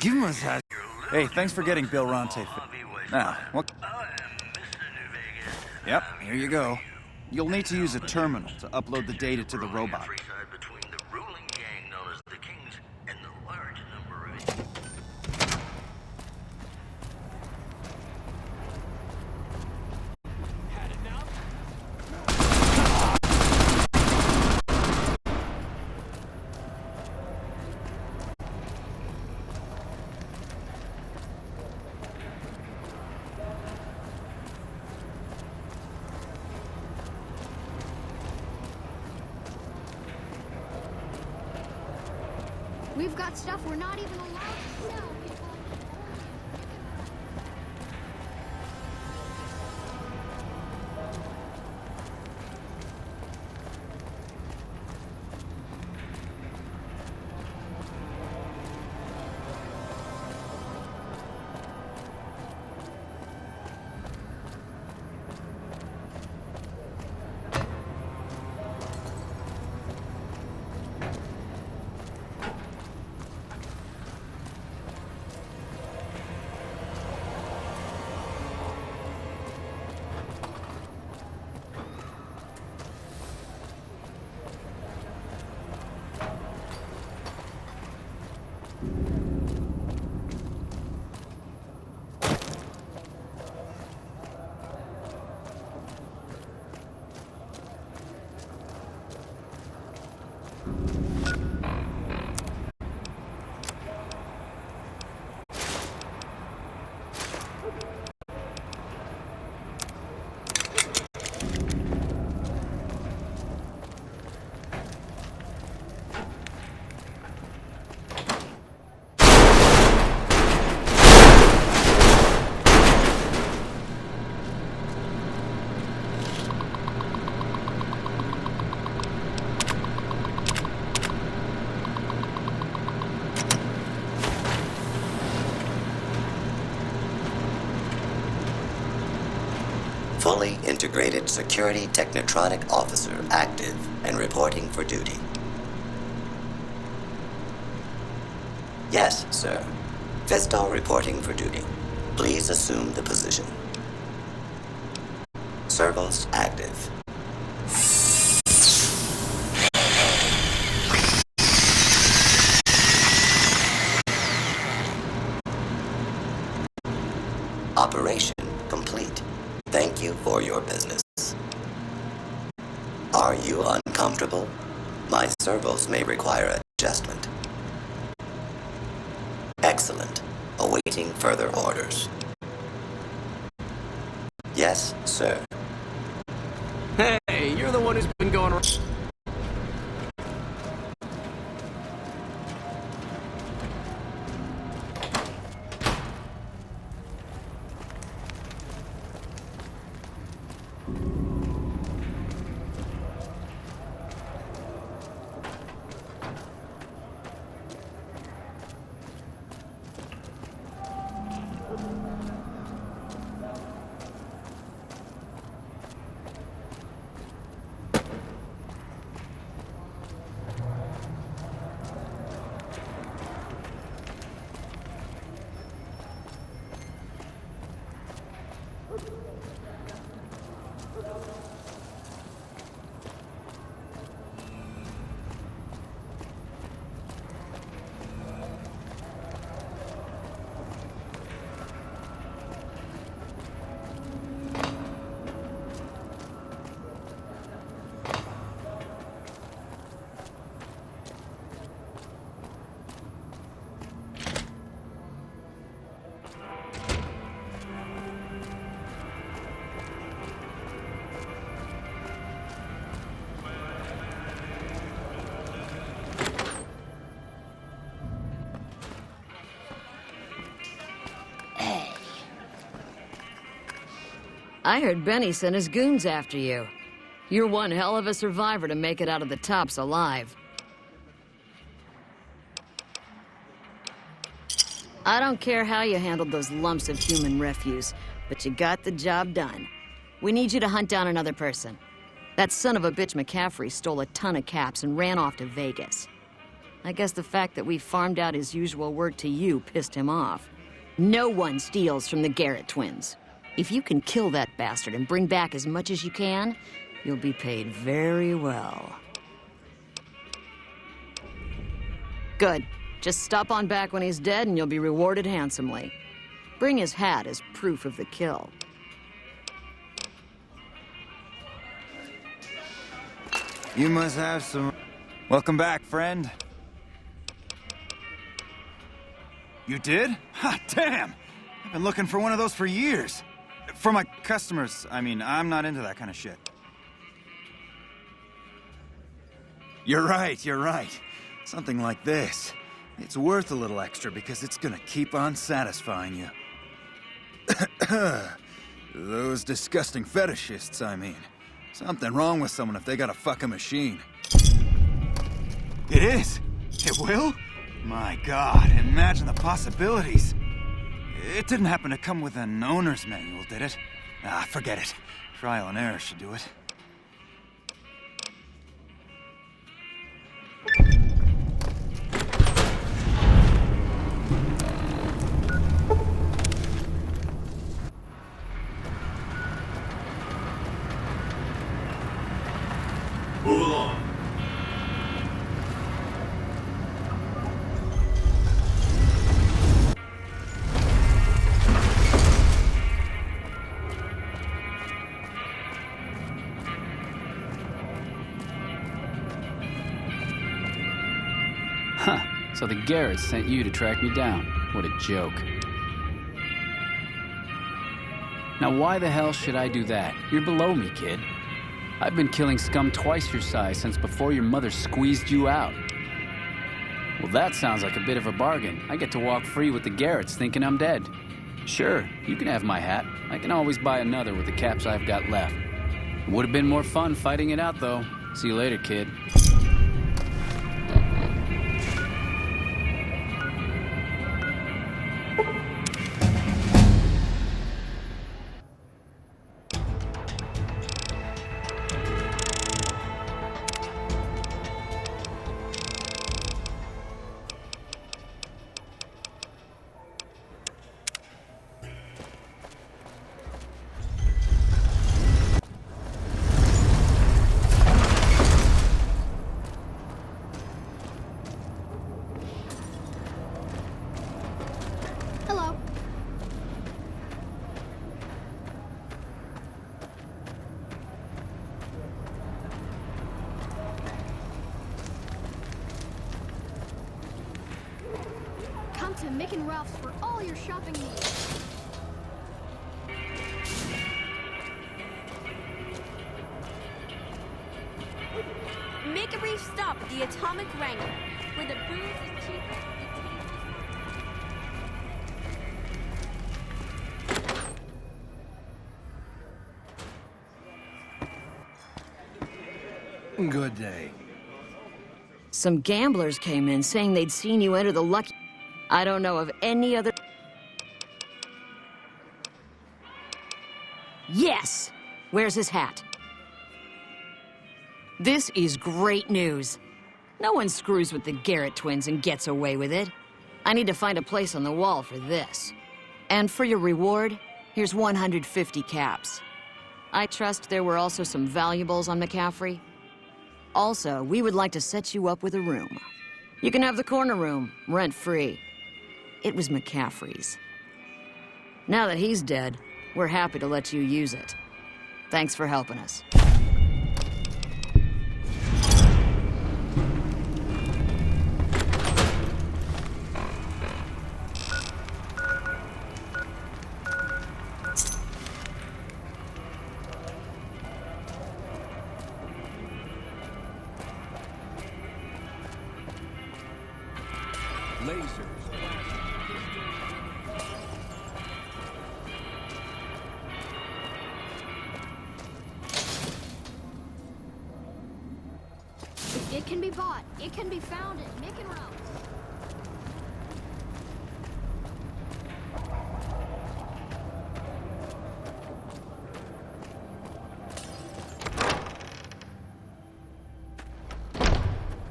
Give him a shot. Hey, thanks for getting Bill Ronte. Now, what? Yep, here you go. You'll need to use a terminal to upload the data to the robot. We've got stuff we're not even allowed to sell, people. Fully integrated security technotronic officer active and reporting for duty. Yes, sir. Fistal reporting for duty. Please assume the position. Servos active. Operation complete. Thank you for your business. Are you uncomfortable? My servos may require adjustment. Excellent. Awaiting further orders. Yes, sir. Hey, you're the one who's been going around. I heard Benny sent his goons after you. You're one hell of a survivor to make it out of the tops alive. I don't care how you handled those lumps of human refuse, but you got the job done. We need you to hunt down another person. That son of a bitch McCaffrey stole a ton of caps and ran off to Vegas. I guess the fact that we farmed out his usual work to you pissed him off. No one steals from the Garrett twins. If you can kill that bastard and bring back as much as you can, you'll be paid very well. Good. Just stop on back when he's dead and you'll be rewarded handsomely. Bring his hat as proof of the kill. You must have some... Welcome back, friend. You did? Ha, damn! I've been looking for one of those for years. For my customers, I mean, I'm not into that kind of shit. You're right. Something like this. It's worth a little extra because it's gonna keep on satisfying you. Those disgusting fetishists, I mean. Something wrong with someone if they got a fucking machine. It is? It will? My God, imagine the possibilities. It didn't happen to come with an owner's manual, did it? Ah, forget it. Trial and error should do it. Move along. Huh. So the Garretts sent you to track me down. What a joke. Now why the hell should I do that? You're below me, kid. I've been killing scum twice your size since before your mother squeezed you out. Well, that sounds like a bit of a bargain. I get to walk free with the Garretts thinking I'm dead. Sure, you can have my hat. I can always buy another with the caps I've got left. Would have been more fun fighting it out, though. See you later, kid. Hello. Come to Mick and Ralph's for all your shopping needs. Make a brief stop at the Atomic Wrangler, where the booze is cheap. Good day. Some gamblers came in saying they'd seen you enter the Lucky... I don't know of any other... Yes! Where's his hat? This is great news. No one screws with the Garrett twins and gets away with it. I need to find a place on the wall for this. And for your reward, here's 150 caps. I trust there were also some valuables on McCaffrey. Also, we would like to set you up with a room. You can have the corner room, rent-free. It was McCaffrey's. Now that he's dead, we're happy to let you use it. Thanks for helping us. Lasers. It can be bought. It can be found at Mick and Ralph's.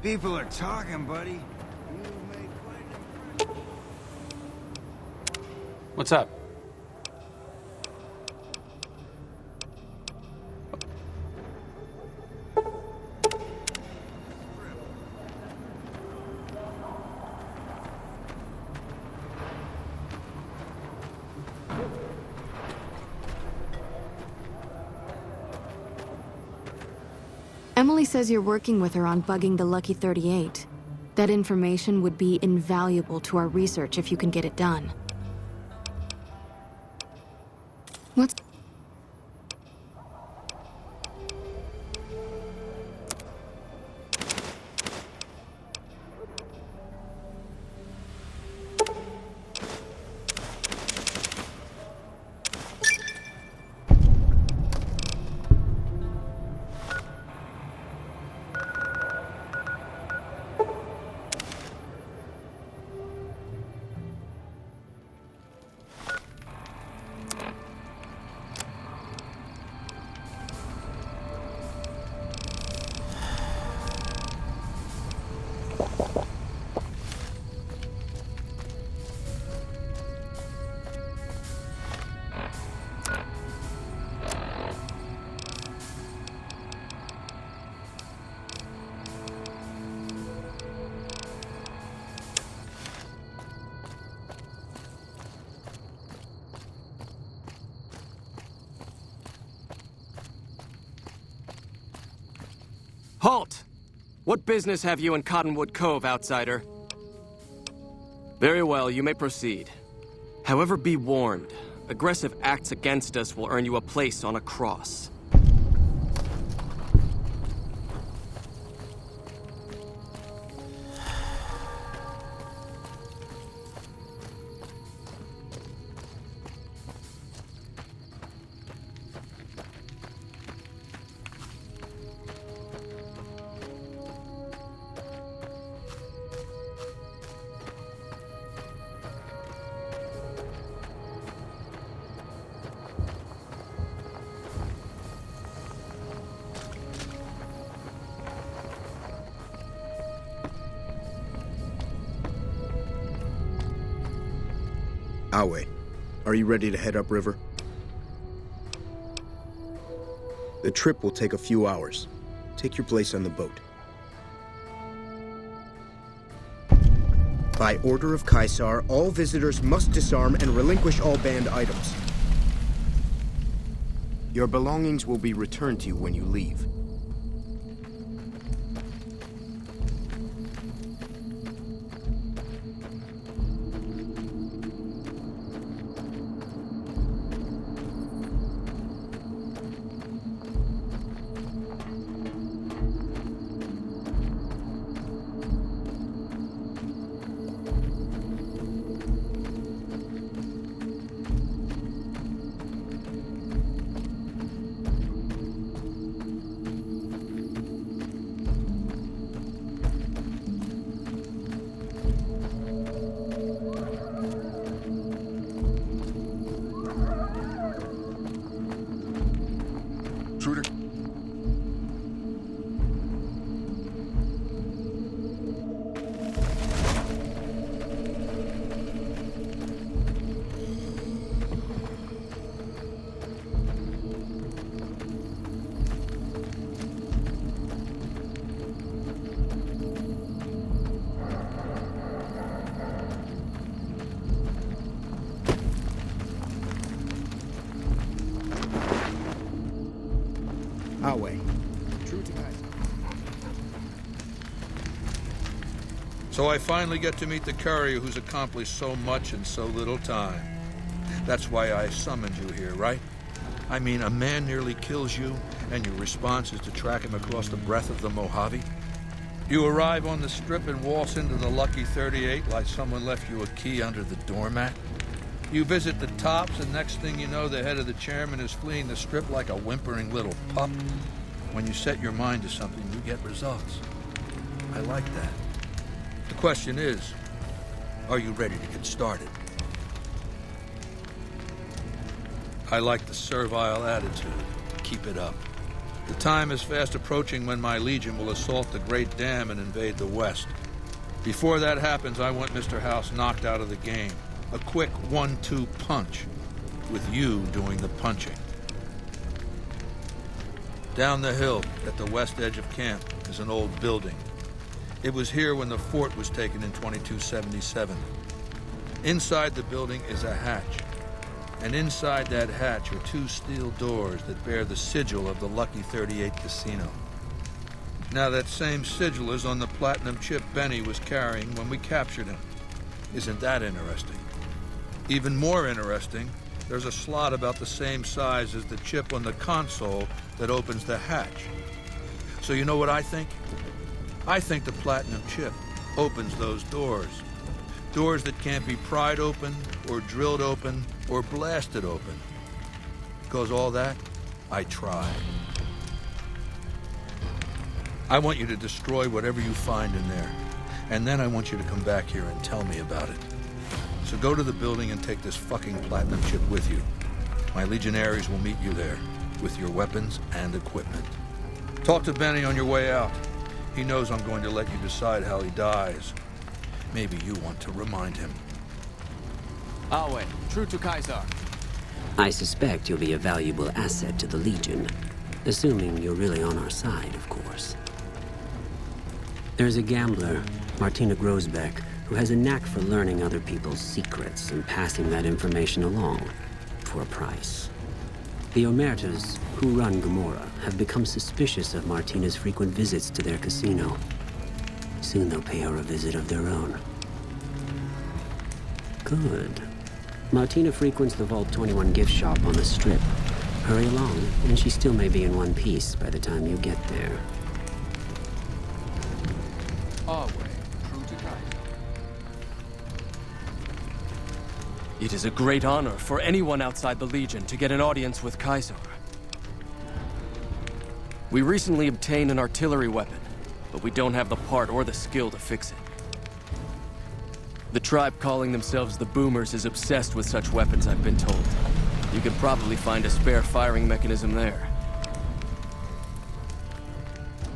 People are talking, buddy. What's up? Emily says you're working with her on bugging the Lucky 38. That information would be invaluable to our research if you can get it done. What's... Halt! What business have you in Cottonwood Cove, outsider? Very well, you may proceed. However, be warned. Aggressive acts against us will earn you a place on a cross. Awe, are you ready to head upriver? The trip will take a few hours. Take your place on the boat. By order of Caesar, all visitors must disarm and relinquish all banned items. Your belongings will be returned to you when you leave. Awe. True to Caesar. So I finally get to meet the courier who's accomplished so much in so little time. That's why I summoned you here, right? I mean, a man nearly kills you, and your response is to track him across the breadth of the Mojave? You arrive on the strip and waltz into the Lucky 38 like someone left you a key under the doormat? You visit the tops, and next thing you know, the head of the chairman is fleeing the strip like a whimpering little pup. When you set your mind to something, you get results. I like that. The question is, are you ready to get started? I like the servile attitude. Keep it up. The time is fast approaching when my legion will assault the Great Dam and invade the West. Before that happens, I want Mr. House knocked out of the game. A quick 1-2 punch, with you doing the punching. Down the hill, at the west edge of camp, is an old building. It was here when the fort was taken in 2277. Inside the building is a hatch. And inside that hatch are 2 steel doors that bear the sigil of the Lucky 38 Casino. Now that same sigil is on the platinum chip Benny was carrying when we captured him. Isn't that interesting? Even more interesting, there's a slot about the same size as the chip on the console that opens the hatch. So you know what I think? I think the platinum chip opens those doors. Doors that can't be pried open, or drilled open, or blasted open. Because all that, I tried. I want you to destroy whatever you find in there. And then I want you to come back here and tell me about it. So go to the building and take this fucking platinum chip with you. My legionaries will meet you there, with your weapons and equipment. Talk to Benny on your way out. He knows I'm going to let you decide how he dies. Maybe you want to remind him. Awe, true to Caesar. I suspect you'll be a valuable asset to the Legion. Assuming you're really on our side, of course. There's a gambler, Martina Grosbeck, who has a knack for learning other people's secrets and passing that information along for a price. The Omertas, who run Gamora, have become suspicious of Martina's frequent visits to their casino. Soon they'll pay her a visit of their own. Good. Martina frequents the Vault 21 gift shop on the Strip. Hurry along, and she still may be in one piece by the time you get there. Our way, true to Kaiser. It is a great honor for anyone outside the Legion to get an audience with Caesar. We recently obtained an artillery weapon, but we don't have the part or the skill to fix it. The tribe calling themselves the Boomers is obsessed with such weapons, I've been told. You could probably find a spare firing mechanism there.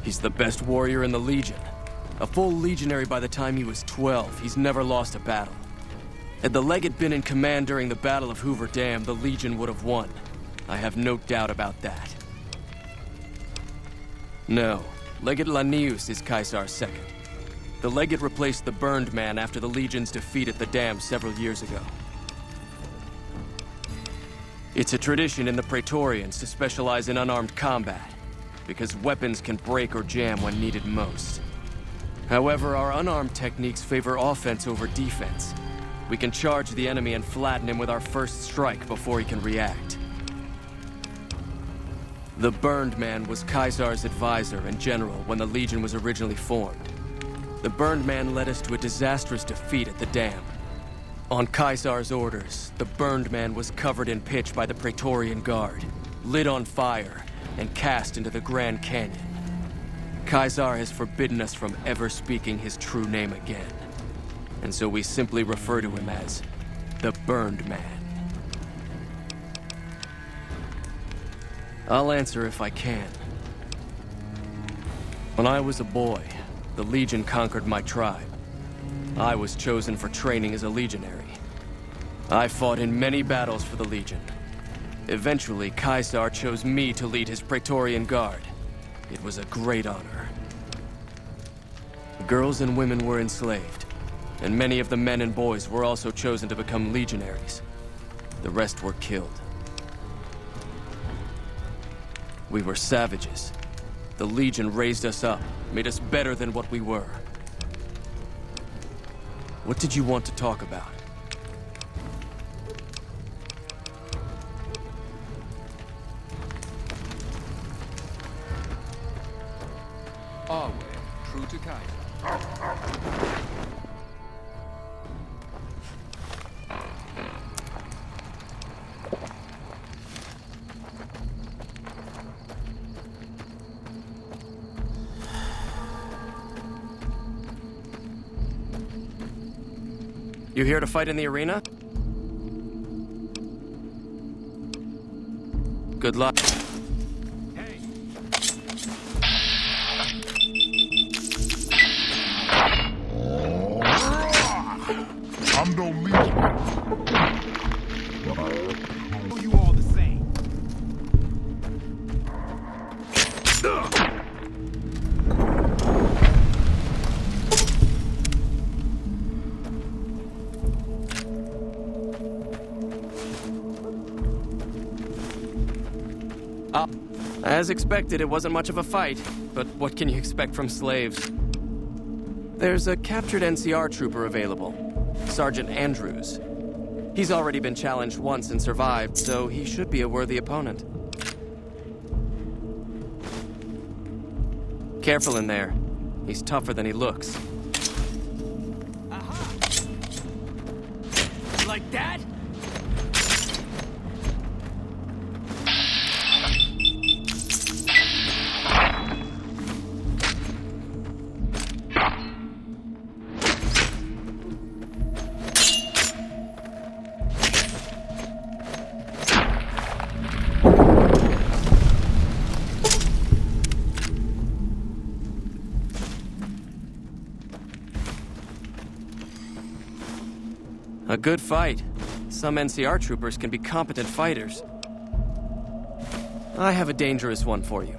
He's the best warrior in the Legion. A full legionary by the time he was 12, he's never lost a battle. Had the Legate been in command during the Battle of Hoover Dam, the Legion would have won. I have no doubt about that. No, Legate Lanius is Caesar's second. The Legate replaced the Burned Man after the Legion's defeat at the dam several years ago. It's a tradition in the Praetorians to specialize in unarmed combat, because weapons can break or jam when needed most. However, our unarmed techniques favor offense over defense. We can charge the enemy and flatten him with our first strike before he can react. The Burned Man was Caesar's advisor and general when the Legion was originally formed. The Burned Man led us to a disastrous defeat at the dam. On Caesar's orders, the Burned Man was covered in pitch by the Praetorian Guard, lit on fire, and cast into the Grand Canyon. Caesar has forbidden us from ever speaking his true name again, and so we simply refer to him as the Burned Man. I'll answer if I can. When I was a boy, the Legion conquered my tribe. I was chosen for training as a legionary. I fought in many battles for the Legion. Eventually, Caesar chose me to lead his Praetorian Guard. It was a great honor. Girls and women were enslaved, and many of the men and boys were also chosen to become legionaries. The rest were killed. We were savages. The Legion raised us up, made us better than what we were. What did you want to talk about? Our way, true to Kaiser. You here to fight in the arena? Good luck. I'm no legion. As expected, it wasn't much of a fight, but what can you expect from slaves? There's a captured NCR trooper available, Sergeant Andrews. He's already been challenged once and survived, so he should be a worthy opponent. Careful in there. He's tougher than he looks. Aha! Like that? A good fight. Some NCR troopers can be competent fighters. I have a dangerous one for you.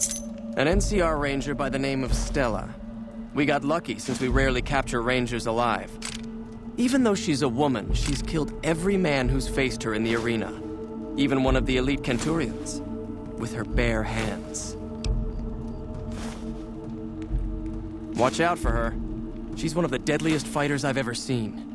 An NCR ranger by the name of Stella. We got lucky since we rarely capture rangers alive. Even though she's a woman, she's killed every man who's faced her in the arena. Even one of the elite Kenturians. With her bare hands. Watch out for her. She's one of the deadliest fighters I've ever seen.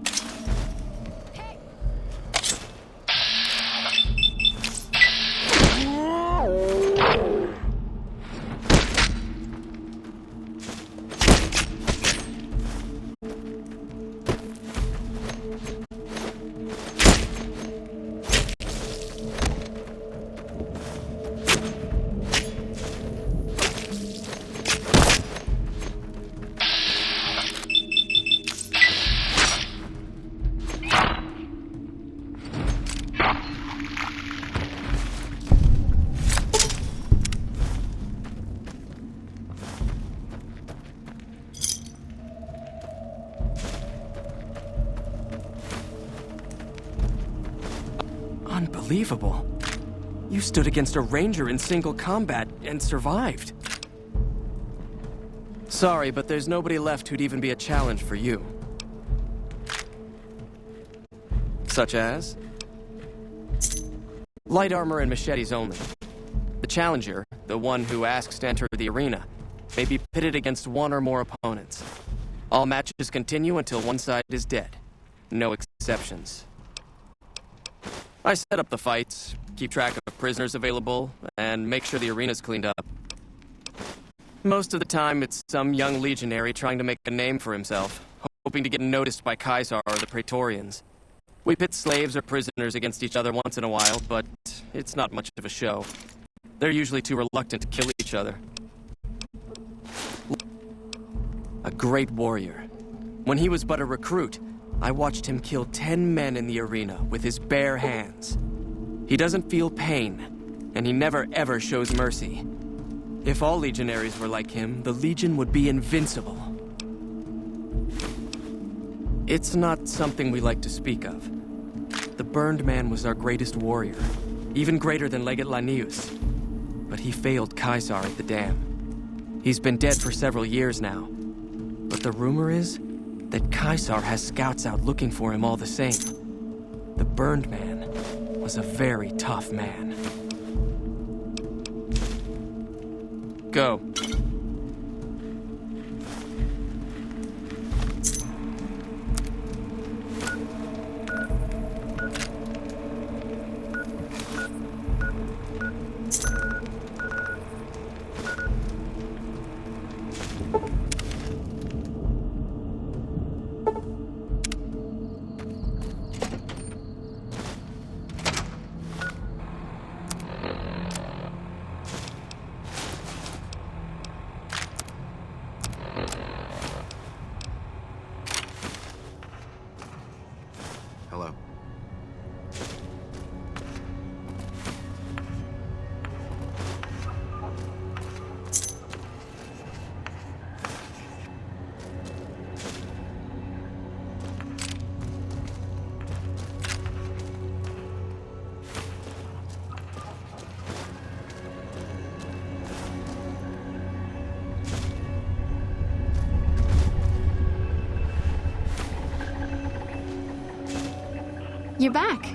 Unbelievable. You stood against a ranger in single combat and survived. Sorry, but there's nobody left who'd even be a challenge for you. Such as? Light armor and machetes only. The challenger, the one who asks to enter the arena, may be pitted against one or more opponents. All matches continue until one side is dead. No exceptions. I set up the fights, keep track of prisoners available, and make sure the arena's cleaned up. Most of the time, it's some young legionary trying to make a name for himself, hoping to get noticed by Caesar or the Praetorians. We pit slaves or prisoners against each other once in a while, but it's not much of a show. They're usually too reluctant to kill each other. A great warrior. When he was but a recruit, I watched him kill 10 men in the arena with his bare hands. He doesn't feel pain, and he never ever shows mercy. If all legionaries were like him, the Legion would be invincible. It's not something we like to speak of. The Burned Man was our greatest warrior, even greater than Legate Lanius. But he failed Caesar at the dam. He's been dead for several years now. But the rumor is that Caesar has scouts out looking for him all the same. The Burned Man was a very tough man. Go. Hello. You're back.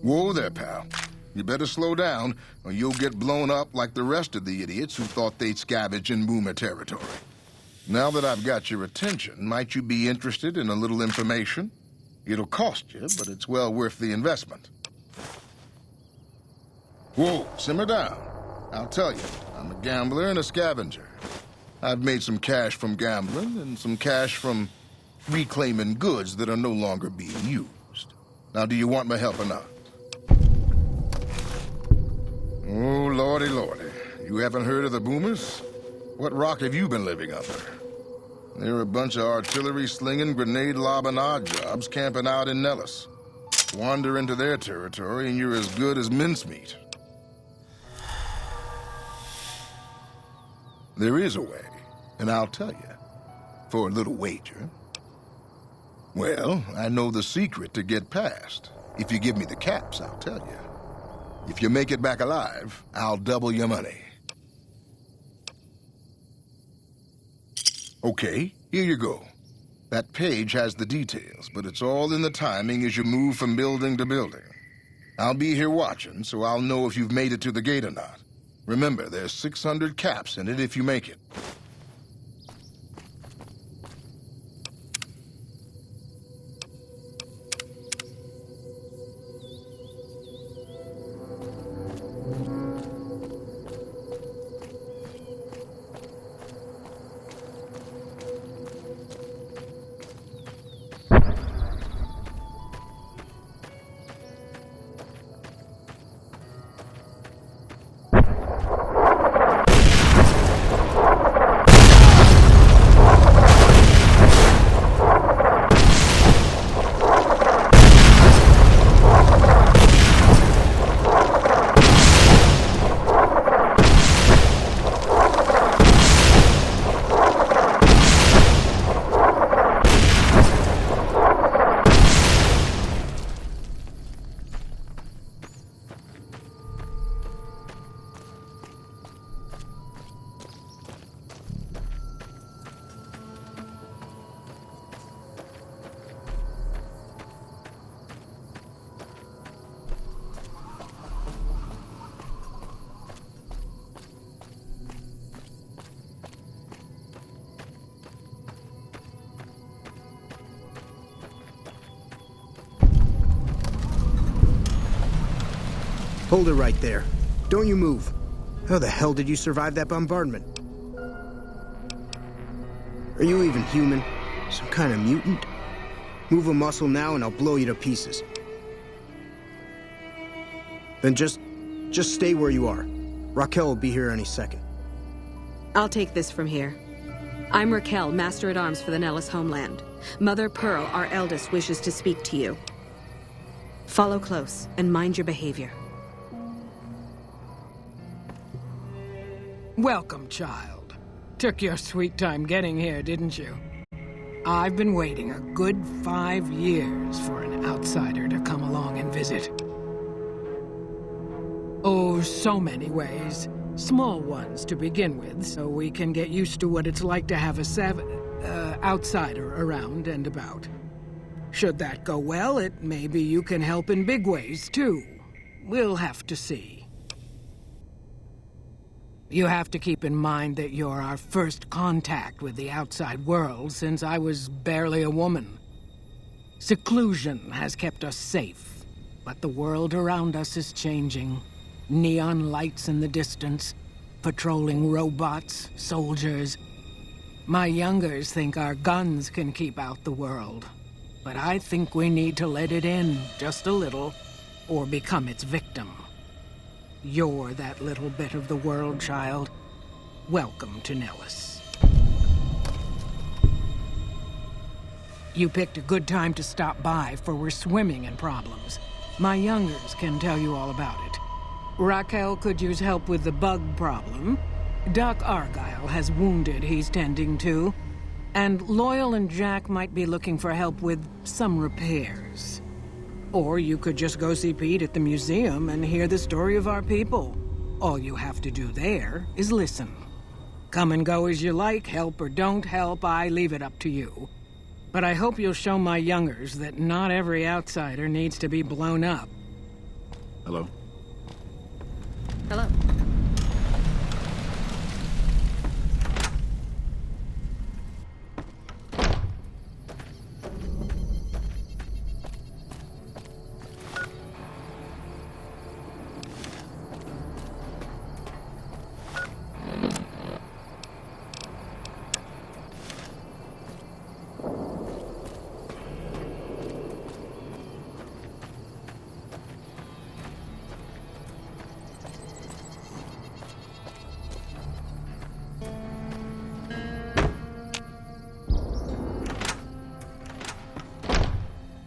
Whoa there, pal. You better slow down, or you'll get blown up like the rest of the idiots who thought they'd scavenge in Boomer territory. Now that I've got your attention, might you be interested in a little information? It'll cost you, but it's well worth the investment. Whoa, simmer down. I'll tell you, I'm a gambler and a scavenger. I've made some cash from gambling and some cash from reclaiming goods that are no longer being used. Now, do you want my help or not? Oh, lordy, lordy. You haven't heard of the Boomers? What rock have you been living under? They're a bunch of artillery-slinging, grenade-lobbing odd jobs camping out in Nellis. Wander into their territory and you're as good as mincemeat. There is a way, and I'll tell you. For a little wager. Well, I know the secret to get past. If you give me the caps, I'll tell you. If you make it back alive, I'll double your money. Okay, here you go. That page has the details, but it's all in the timing as you move from building to building. I'll be here watching, so I'll know if you've made it to the gate or not. Remember, there's 600 caps in it if you make it. Hold it right there. Don't you move. How the hell did you survive that bombardment? Are you even human? Some kind of mutant? Move a muscle now and I'll blow you to pieces. Then just stay where you are. Raquel will be here any second. I'll take this from here. I'm Raquel, Master-at-Arms for the Nellis homeland. Mother Pearl, our eldest, wishes to speak to you. Follow close and mind your behavior. Welcome, child. Took your sweet time getting here, didn't you? I've been waiting a good 5 years for an outsider to come along and visit. Oh, so many ways. Small ones to begin with, so we can get used to what it's like to have a outsider around and about. Should that go well, maybe you can help in big ways, too. We'll have to see. You have to keep in mind that you're our first contact with the outside world since I was barely a woman. Seclusion has kept us safe, but the world around us is changing. Neon lights in the distance, patrolling robots, soldiers. My youngers think our guns can keep out the world, but I think we need to let it in just a little, or become its victim. You're that little bit of the world, child. Welcome to Nellis. You picked a good time to stop by, for we're swimming in problems. My youngers can tell you all about it. Raquel could use help with the bug problem. Doc Argyle has wounded he's tending to. And Loyal and Jack might be looking for help with some repairs. Or you could just go see Pete at the museum and hear the story of our people. All you have to do there is listen. Come and go as you like, help or don't help, I leave it up to you. But I hope you'll show my youngers that not every outsider needs to be blown up. Hello? Hello.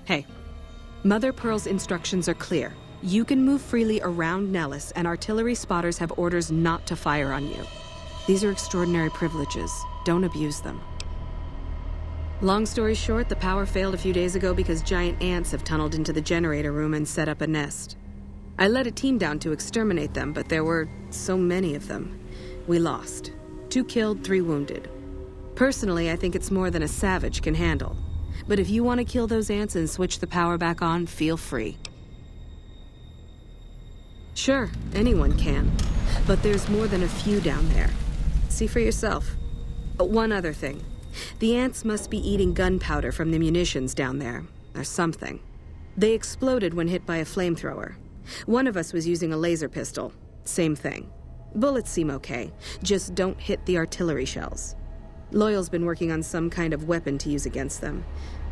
Hey, Mother Pearl's instructions are clear. You can move freely around Nellis, and artillery spotters have orders not to fire on you. These are extraordinary privileges. Don't abuse them. Long story short, the power failed a few days ago because giant ants have tunneled into the generator room and set up a nest. I led a team down to exterminate them, but there were so many of them. We lost. 2 killed, 3 wounded. Personally, I think it's more than a savage can handle. But if you want to kill those ants and switch the power back on, feel free. Sure, anyone can. But there's more than a few down there. See for yourself. One other thing. The ants must be eating gunpowder from the munitions down there, or something. They exploded when hit by a flamethrower. One of us was using a laser pistol. Same thing. Bullets seem okay. Just don't hit the artillery shells. Loyal's been working on some kind of weapon to use against them.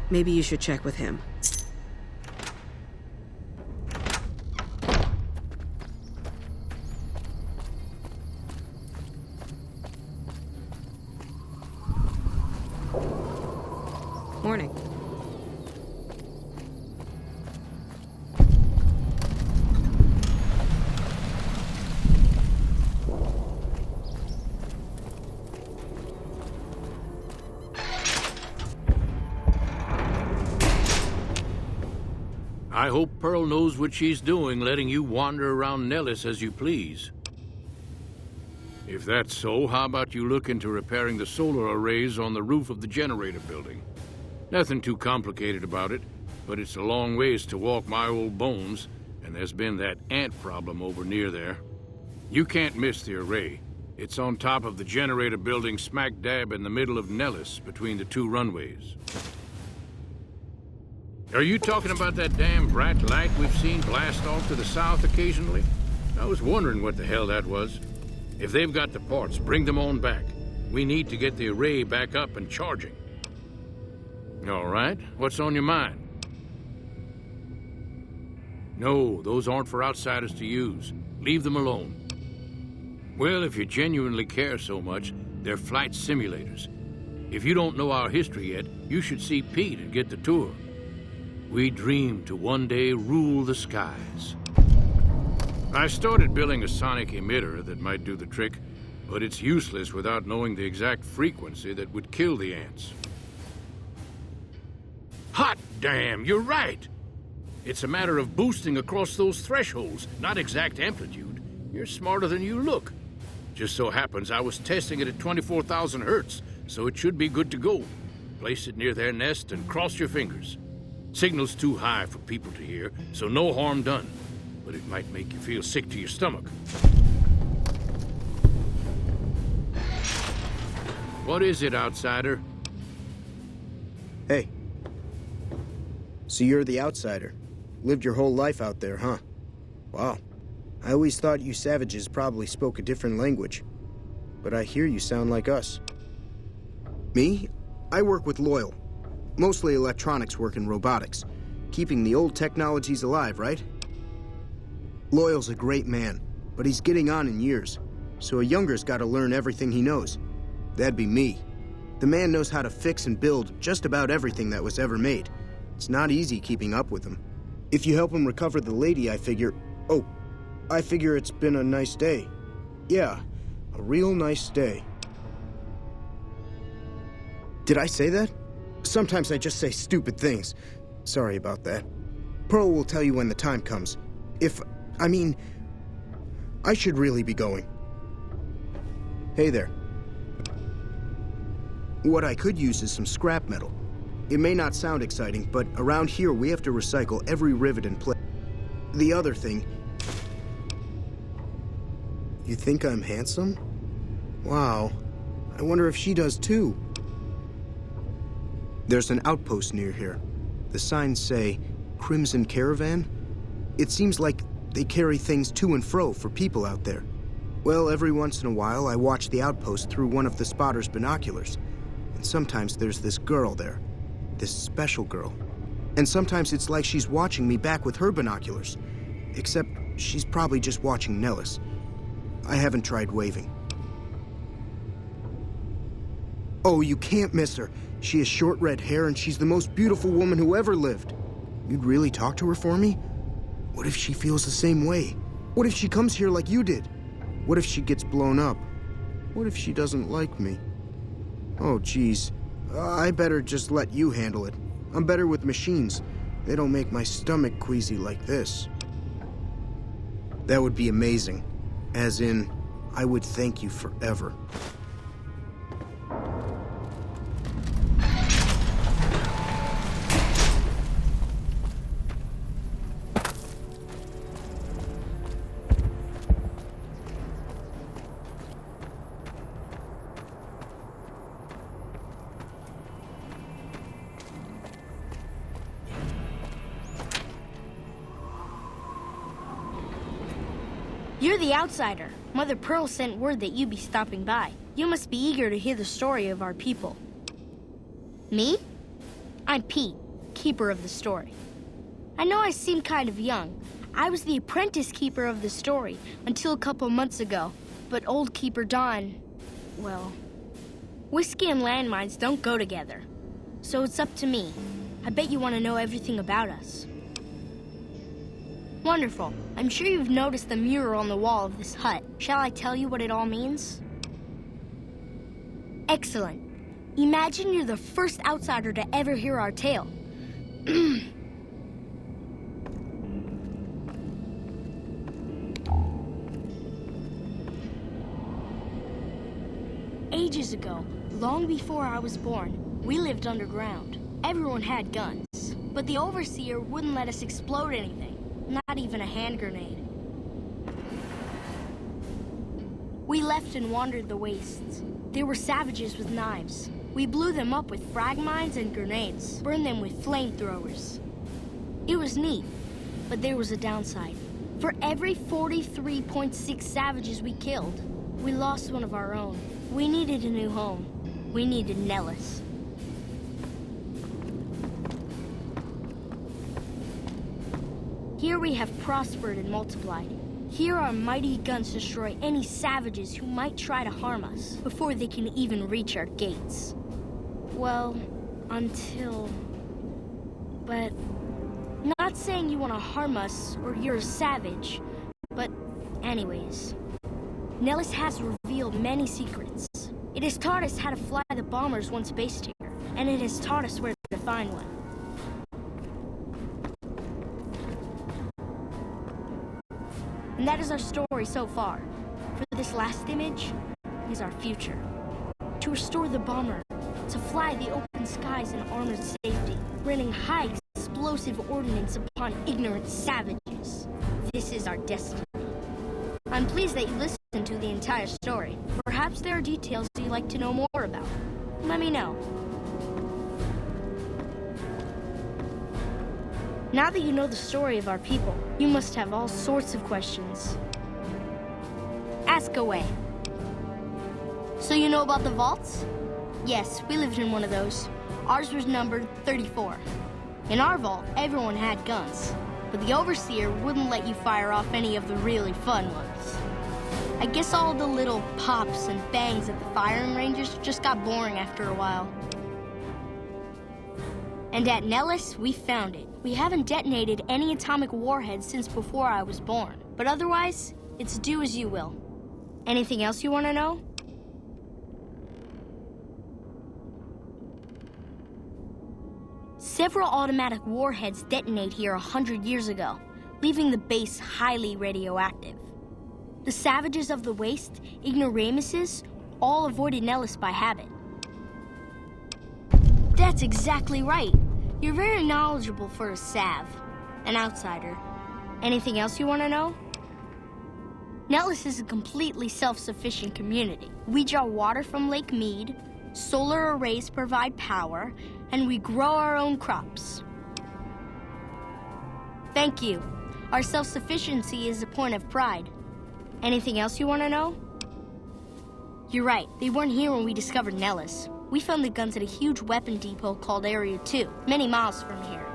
Maybe you should check with him. Morning. I hope Pearl knows what she's doing, letting you wander around Nellis as you please. If that's so, how about you look into repairing the solar arrays on the roof of the generator building? Nothing too complicated about it, but it's a long ways to walk my old bones, and there's been that ant problem over near there. You can't miss the array. It's on top of the generator building smack dab in the middle of Nellis, between the 2 runways. Are you talking about that damn bright light we've seen blast off to the south occasionally? I was wondering what the hell that was. If they've got the parts, bring them on back. We need to get the array back up and charging. All right, what's on your mind? No, those aren't for outsiders to use. Leave them alone. Well, if you genuinely care so much, they're flight simulators. If you don't know our history yet, you should see Pete and get the tour. We dream to one day rule the skies. I started building a sonic emitter that might do the trick, but it's useless without knowing the exact frequency that would kill the ants. Hot damn, you're right! It's a matter of boosting across those thresholds, not exact amplitude. You're smarter than you look. Just so happens I was testing it at 24,000 hertz, so it should be good to go. Place it near their nest and cross your fingers. Signal's too high for people to hear, so no harm done. But it might make you feel sick to your stomach. What is it, outsider? Hey. So you're the outsider. Lived your whole life out there, huh? Wow. I always thought you savages probably spoke a different language. But I hear you sound like us. Me? I work with Loyal. Mostly electronics work and robotics. Keeping the old technologies alive, right? Loyal's a great man, but he's getting on in years. So a younger's gotta learn everything he knows. That'd be me. The man knows how to fix and build just about everything that was ever made. It's not easy keeping up with him. If you help him recover the lady, I figure it's been a nice day. Yeah, a real nice day. Did I say that? Sometimes I just say stupid things. Sorry about that. Pearl will tell you when the time comes. I should really be going. Hey there. What I could use is some scrap metal. It may not sound exciting, but around here we have to recycle every rivet and plate. The other thing... You think I'm handsome? Wow. I wonder if she does too. There's an outpost near here. The signs say, Crimson Caravan. It seems like they carry things to and fro for people out there. Well, every once in a while I watch the outpost through one of the spotter's binoculars. And sometimes there's this girl there. This special girl. And sometimes it's like she's watching me back with her binoculars. Except she's probably just watching Nellis. I haven't tried waving. Oh, you can't miss her. She has short red hair and she's the most beautiful woman who ever lived. You'd really talk to her for me? What if she feels the same way? What if she comes here like you did? What if she gets blown up? What if she doesn't like me? Oh, geez. I better just let you handle it. I'm better with machines. They don't make my stomach queasy like this. That would be amazing. As in, I would thank you forever. You're the outsider. Mother Pearl sent word that you'd be stopping by. You must be eager to hear the story of our people. Me? I'm Pete, keeper of the story. I know I seem kind of young. I was the apprentice keeper of the story until a couple months ago. But old Keeper Don, well, whiskey and landmines don't go together. So it's up to me. I bet you want to know everything about us. Wonderful. I'm sure you've noticed the mural on the wall of this hut. Shall I tell you what it all means? Excellent. Imagine you're the first outsider to ever hear our tale. Ages ago, long before I was born, we lived underground. Everyone had guns, but the Overseer wouldn't let us explode anything. Not even a hand grenade. We left and wandered the wastes. There were savages with knives. We blew them up with frag mines and grenades, burned them with flamethrowers. It was neat, but there was a downside. For every 43.6 savages we killed, we lost one of our own. We needed a new home. We needed Nellis. Here we have prospered and multiplied. Here our mighty guns destroy any savages who might try to harm us before they can even reach our gates. Well, until... But... Not saying you want to harm us or you're a savage, but anyways. Nellis has revealed many secrets. It has taught us how to fly the bombers once based here, and it has taught us where to find one. And that is our story so far. For this last image is our future. To restore the bomber, to fly the open skies in armored safety, raining high explosive ordnance upon ignorant savages. This is our destiny. I'm pleased that you listened to the entire story. Perhaps there are details you'd like to know more about. Let me know. Now that you know the story of our people, you must have all sorts of questions. Ask away. So you know about the vaults? Yes, we lived in one of those. Ours was numbered 34. In our vault, everyone had guns, but the Overseer wouldn't let you fire off any of the really fun ones. I guess all the little pops and bangs at the firing ranges just got boring after a while. And at Nellis, we found it. We haven't detonated any atomic warheads since before I was born, but otherwise, it's do as you will. Anything else you want to know? Several automatic warheads detonate here 100 years ago, leaving the base highly radioactive. The savages of the Waste, ignoramuses, all avoided Nellis by habit. That's exactly right. You're very knowledgeable for a Sav, an outsider. Anything else you want to know? Nellis is a completely self-sufficient community. We draw water from Lake Mead, solar arrays provide power, and we grow our own crops. Thank you. Our self-sufficiency is a point of pride. Anything else you want to know? You're right, they weren't here when we discovered Nellis. We found the guns at a huge weapon depot called Area 2, many miles from here.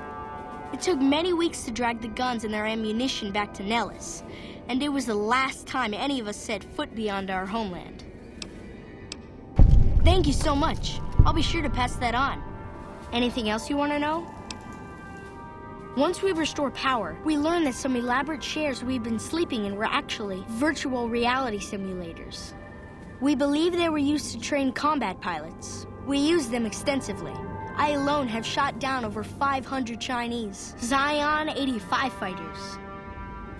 It took many weeks to drag the guns and their ammunition back to Nellis, and it was the last time any of us set foot beyond our homeland. Thank you so much. I'll be sure to pass that on. Anything else you want to know? Once we restore power, we learned that some elaborate chairs we've been sleeping in were actually virtual reality simulators. We believe they were used to train combat pilots. We use them extensively. I alone have shot down over 500 Chinese Zion 85 fighters.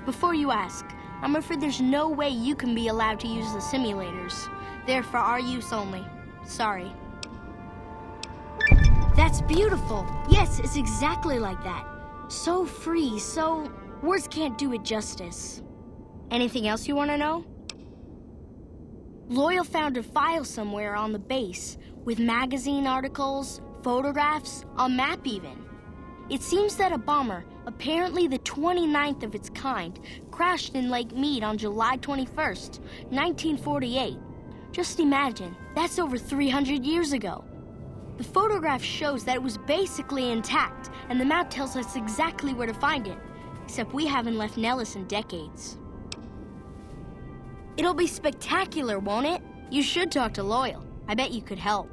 Before you ask, I'm afraid there's no way you can be allowed to use the simulators. They're for our use only. Sorry. That's beautiful. Yes, it's exactly like that. So free, so... words can't do it justice. Anything else you want to know? Loyal found a file somewhere on the base with magazine articles, photographs, a map even. It seems that a bomber, apparently the 29th of its kind, crashed in Lake Mead on July 21st, 1948. Just imagine, that's over 300 years ago. The photograph shows that it was basically intact, and the map tells us exactly where to find it, except we haven't left Nellis in decades. It'll be spectacular, won't it? You should talk to Loyal. I bet you could help.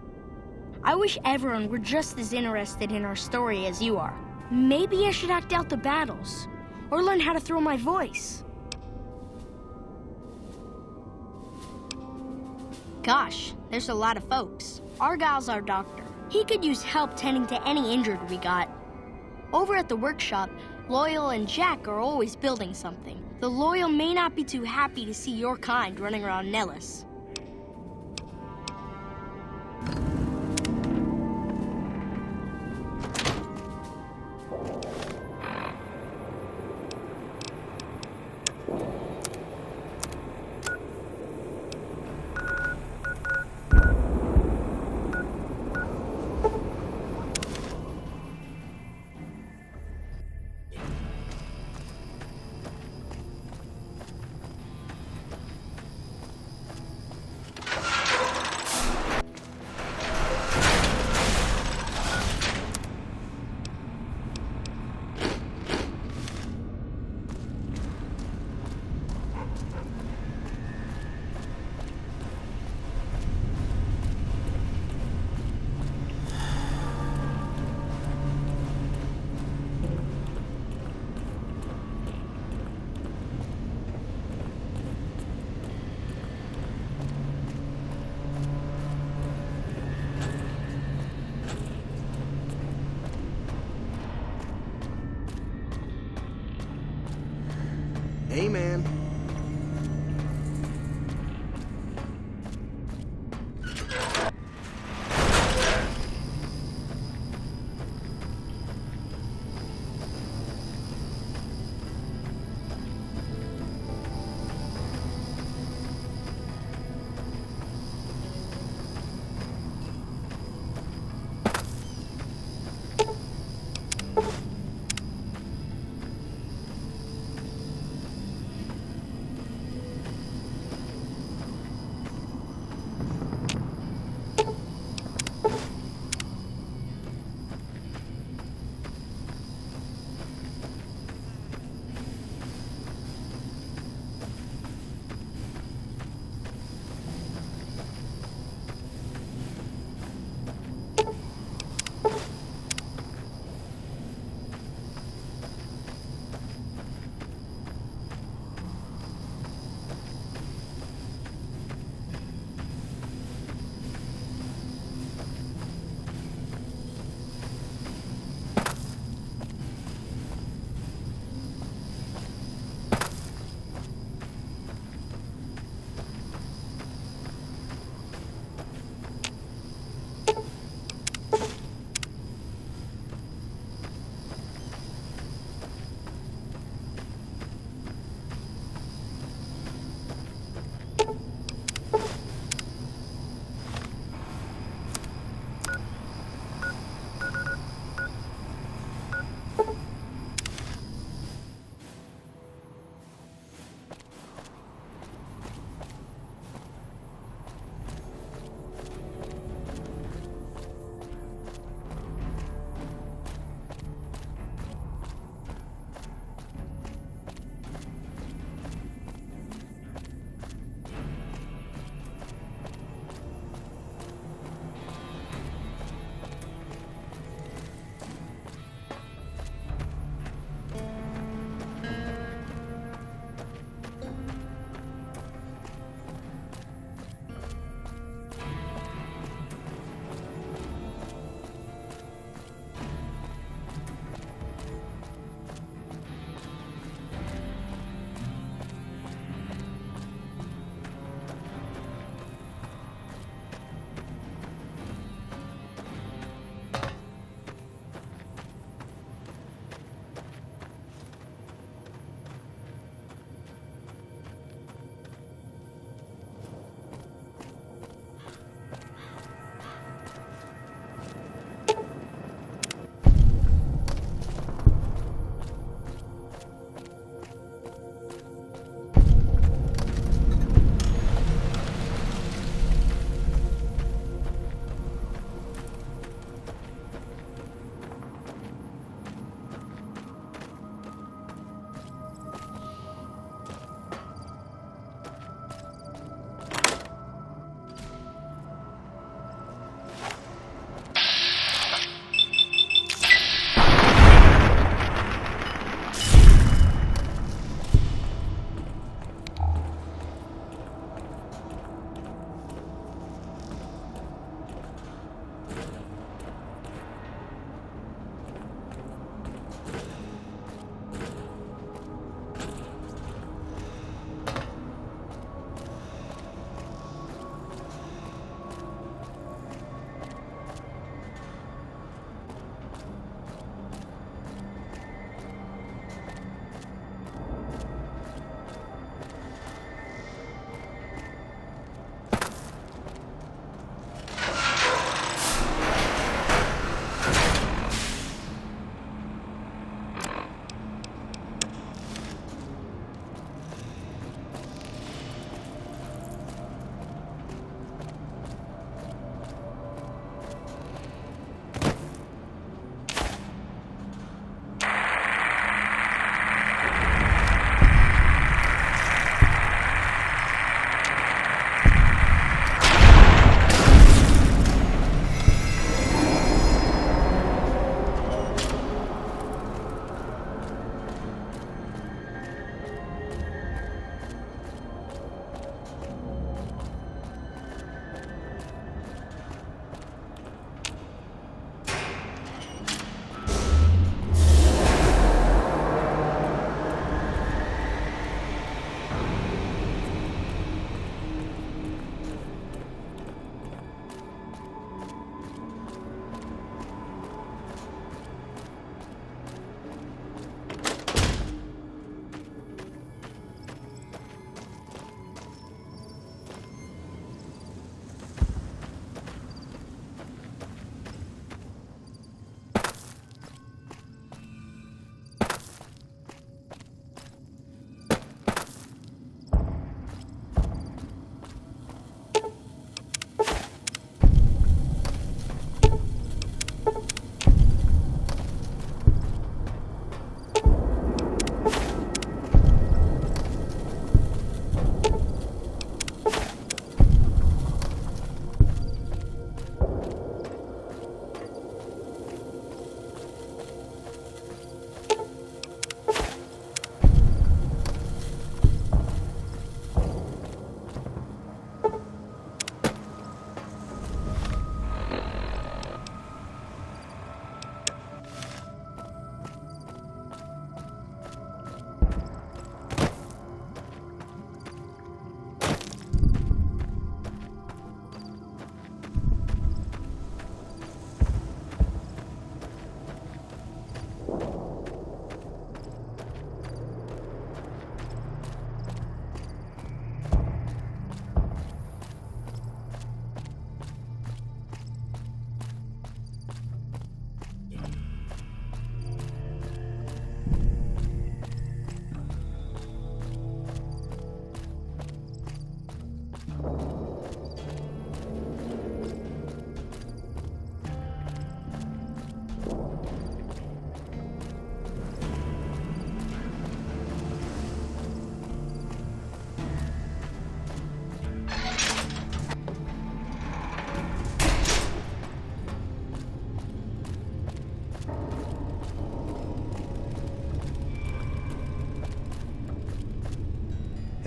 I wish everyone were just as interested in our story as you are. Maybe I should act out the battles, or learn how to throw my voice. Gosh, there's a lot of folks. Argyle's our doctor. He could use help tending to any injured we got. Over at the workshop, Loyal and Jack are always building something. The Loyal may not be too happy to see your kind running around Nellis. Hey, man.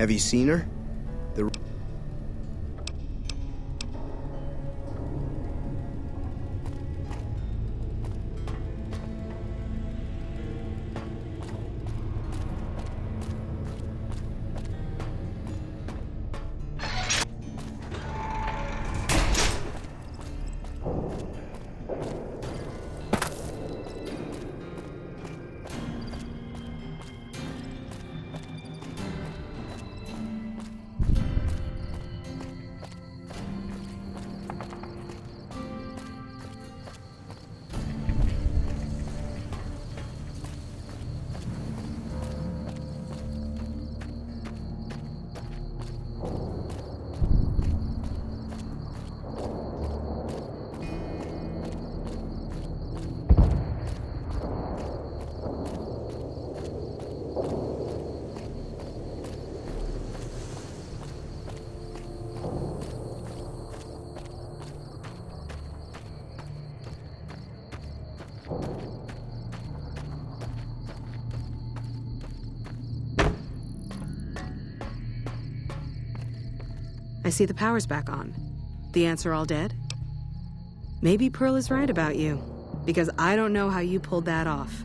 Have you seen her? I see the power's back on. The ants are all dead? Maybe Pearl is right about you, because I don't know how you pulled that off.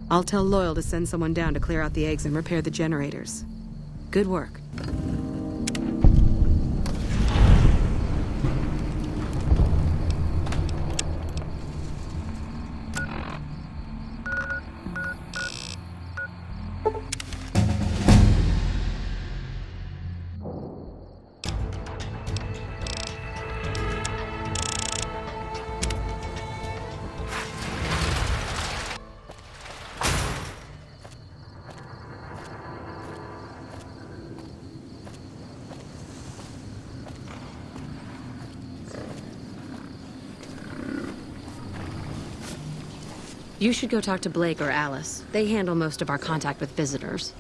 I'll tell Loyal to send someone down to clear out the eggs and repair the generators. Good work. You should go talk to Blake or Alice. They handle most of our contact with visitors.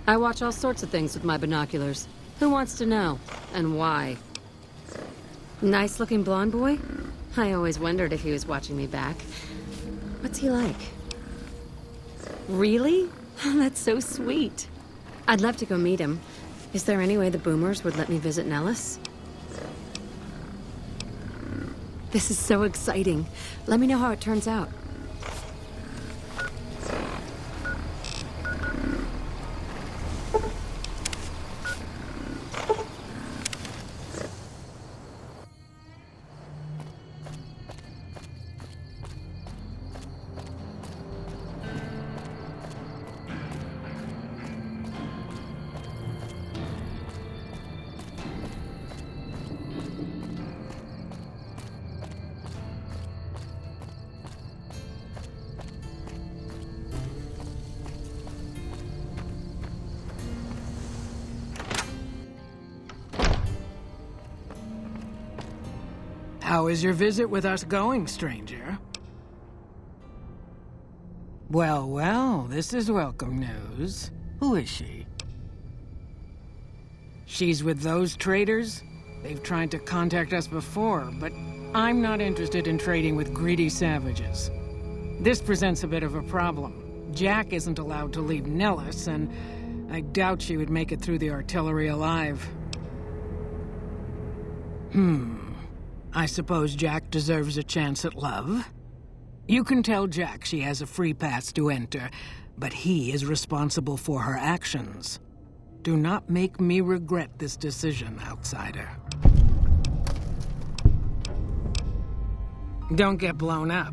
I watch all sorts of things with my binoculars. Who wants to know? And why? Nice-looking blonde boy? I always wondered if he was watching me back. What's he like? Really? That's so sweet. I'd love to go meet him. Is there any way the Boomers would let me visit Nellis? This is so exciting. Let me know how it turns out. How is your visit with us going, stranger? Well, well, this is welcome news. Who is she? She's with those traders? They've tried to contact us before, but I'm not interested in trading with greedy savages. This presents a bit of a problem. Jack isn't allowed to leave Nellis, and I doubt she would make it through the artillery alive. I suppose Jack deserves a chance at love? You can tell Jack she has a free pass to enter, but he is responsible for her actions. Do not make me regret this decision, outsider. Don't get blown up.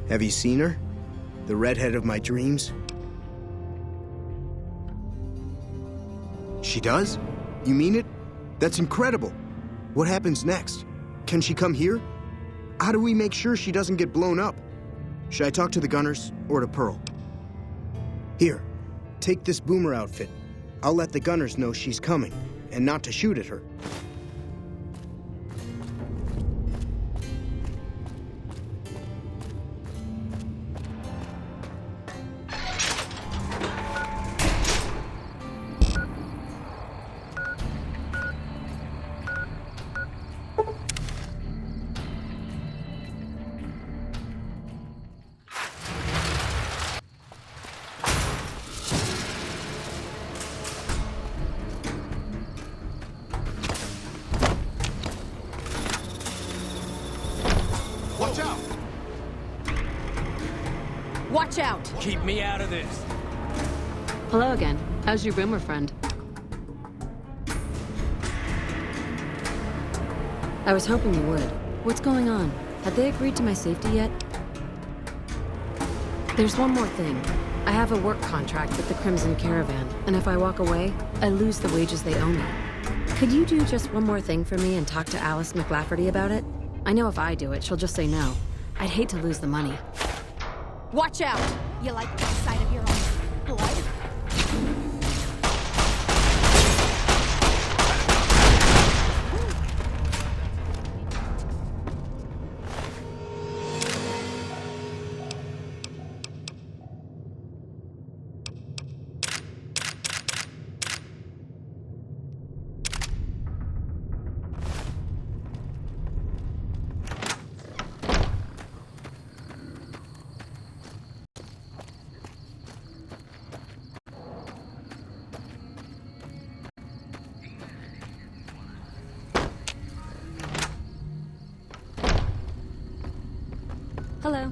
Have you seen her? The redhead of my dreams? She does? You mean it? That's incredible. What happens next? Can she come here? How do we make sure she doesn't get blown up? Should I talk to the gunners or to Pearl? Here, take this boomer outfit. I'll let the gunners know she's coming, and not to shoot at her. Watch out! Watch out! Keep me out of this. Hello again. How's your boomer friend? I was hoping you would. What's going on? Have they agreed to my safety yet? There's one more thing. I have a work contract with the Crimson Caravan, and if I walk away, I lose the wages they owe me. Could you do just one more thing for me and talk to Alice McLafferty about it? I know if I do it, she'll just say no. I'd hate to lose the money. Watch out! You like the sight of your own blood? Hello.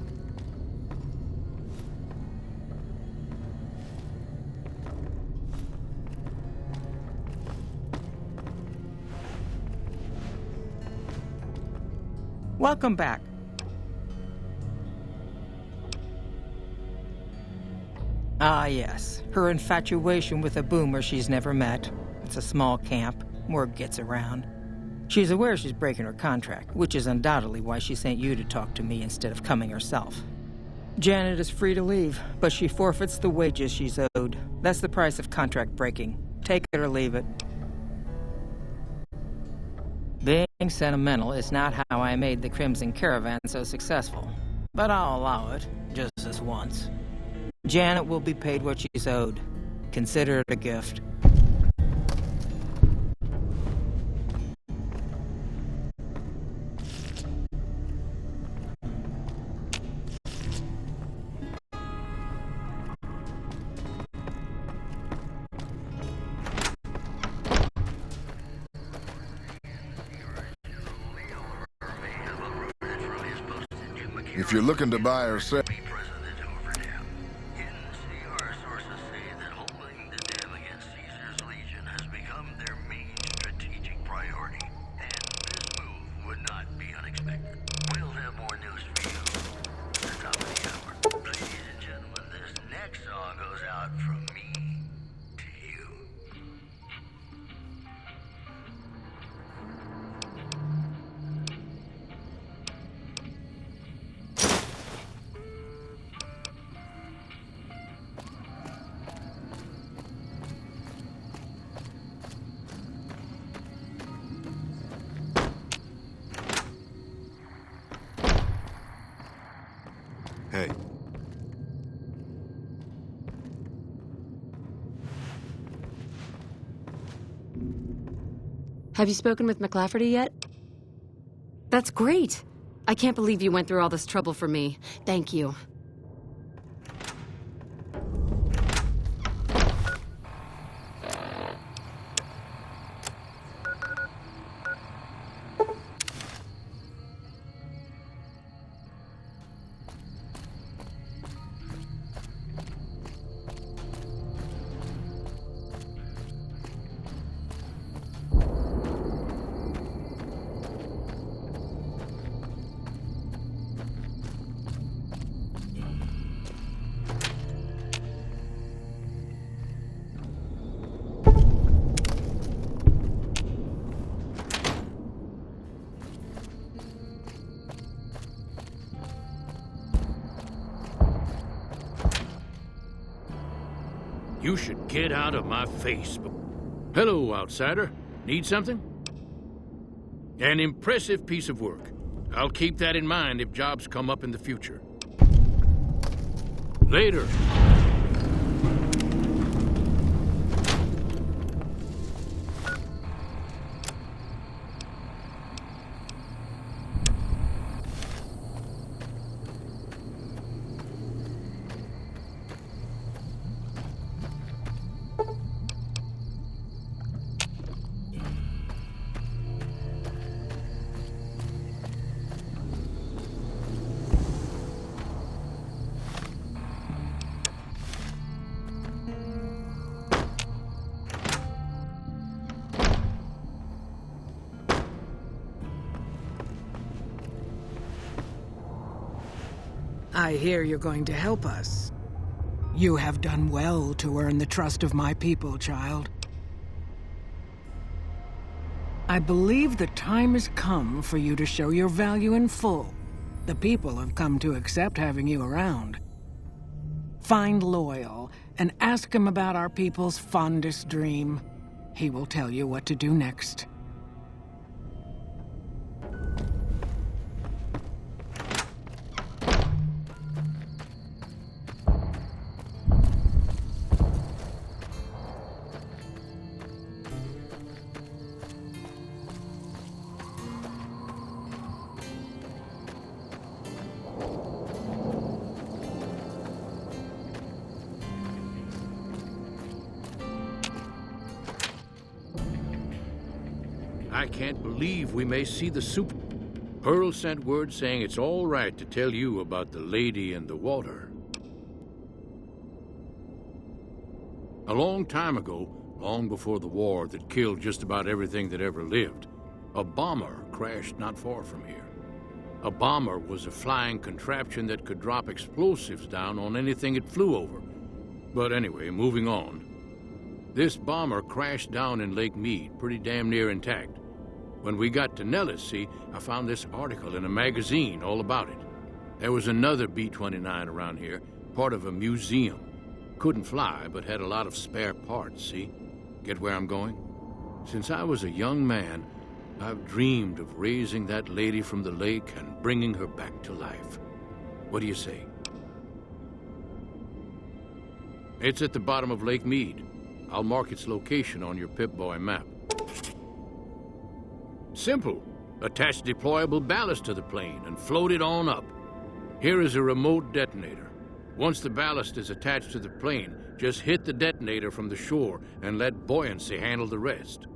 Welcome back. Ah, yes. Her infatuation with a boomer she's never met. It's a small camp. Word gets around. She's aware she's breaking her contract, which is undoubtedly why she sent you to talk to me instead of coming herself. Janet is free to leave, but she forfeits the wages she's owed. That's the price of contract breaking. Take it or leave it. Being sentimental is not how I made the Crimson Caravan so successful, but I'll allow it, just this once. Janet will be paid what she's owed. Consider it a gift. If you're looking to buy or sell... Hey. Have you spoken with McLafferty yet? That's great! I can't believe you went through all this trouble for me. Thank you. You should get out of my face. Hello, outsider. Need something? An impressive piece of work. I'll keep that in mind if jobs come up in the future. Later. I hear you're going to help us. You have done well to earn the trust of my people, child. I believe the time has come for you to show your value in full. The people have come to accept having you around. Find Loyal and ask him about our people's fondest dream. He will tell you what to do next. I can't believe we may see the super... Pearl sent word saying it's all right to tell you about the lady in the water. A long time ago, long before the war that killed just about everything that ever lived, a bomber crashed not far from here. A bomber was a flying contraption that could drop explosives down on anything it flew over. But anyway, moving on. This bomber crashed down in Lake Mead, pretty damn near intact. When we got to Nellis, see, I found this article in a magazine all about it. There was another B-29 around here, part of a museum. Couldn't fly, but had a lot of spare parts, see? Get where I'm going? Since I was a young man, I've dreamed of raising that lady from the lake and bringing her back to life. What do you say? It's at the bottom of Lake Mead. I'll mark its location on your Pip-Boy map. Simple. Attach deployable ballast to the plane and float it on up. Here is a remote detonator. Once the ballast is attached to the plane, just hit the detonator from the shore and let buoyancy handle the rest.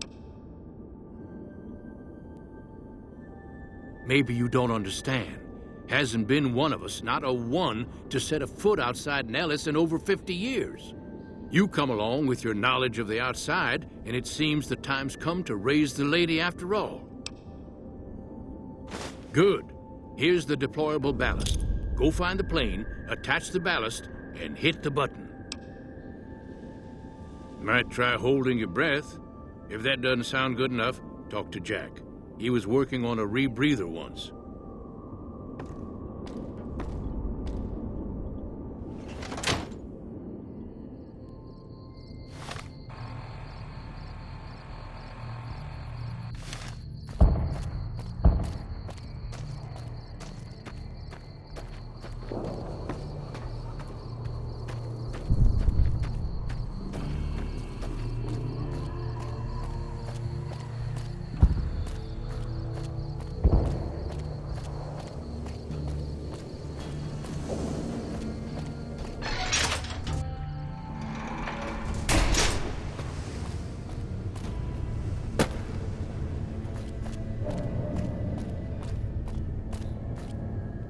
Maybe you don't understand. Hasn't been one of us, not a one, to set a foot outside Nellis in over 50 years. You come along with your knowledge of the outside, and it seems the time's come to raise the lady after all. Good. Here's the deployable ballast. Go find the plane, attach the ballast, and hit the button. Might try holding your breath. If that doesn't sound good enough, talk to Jack. He was working on a rebreather once.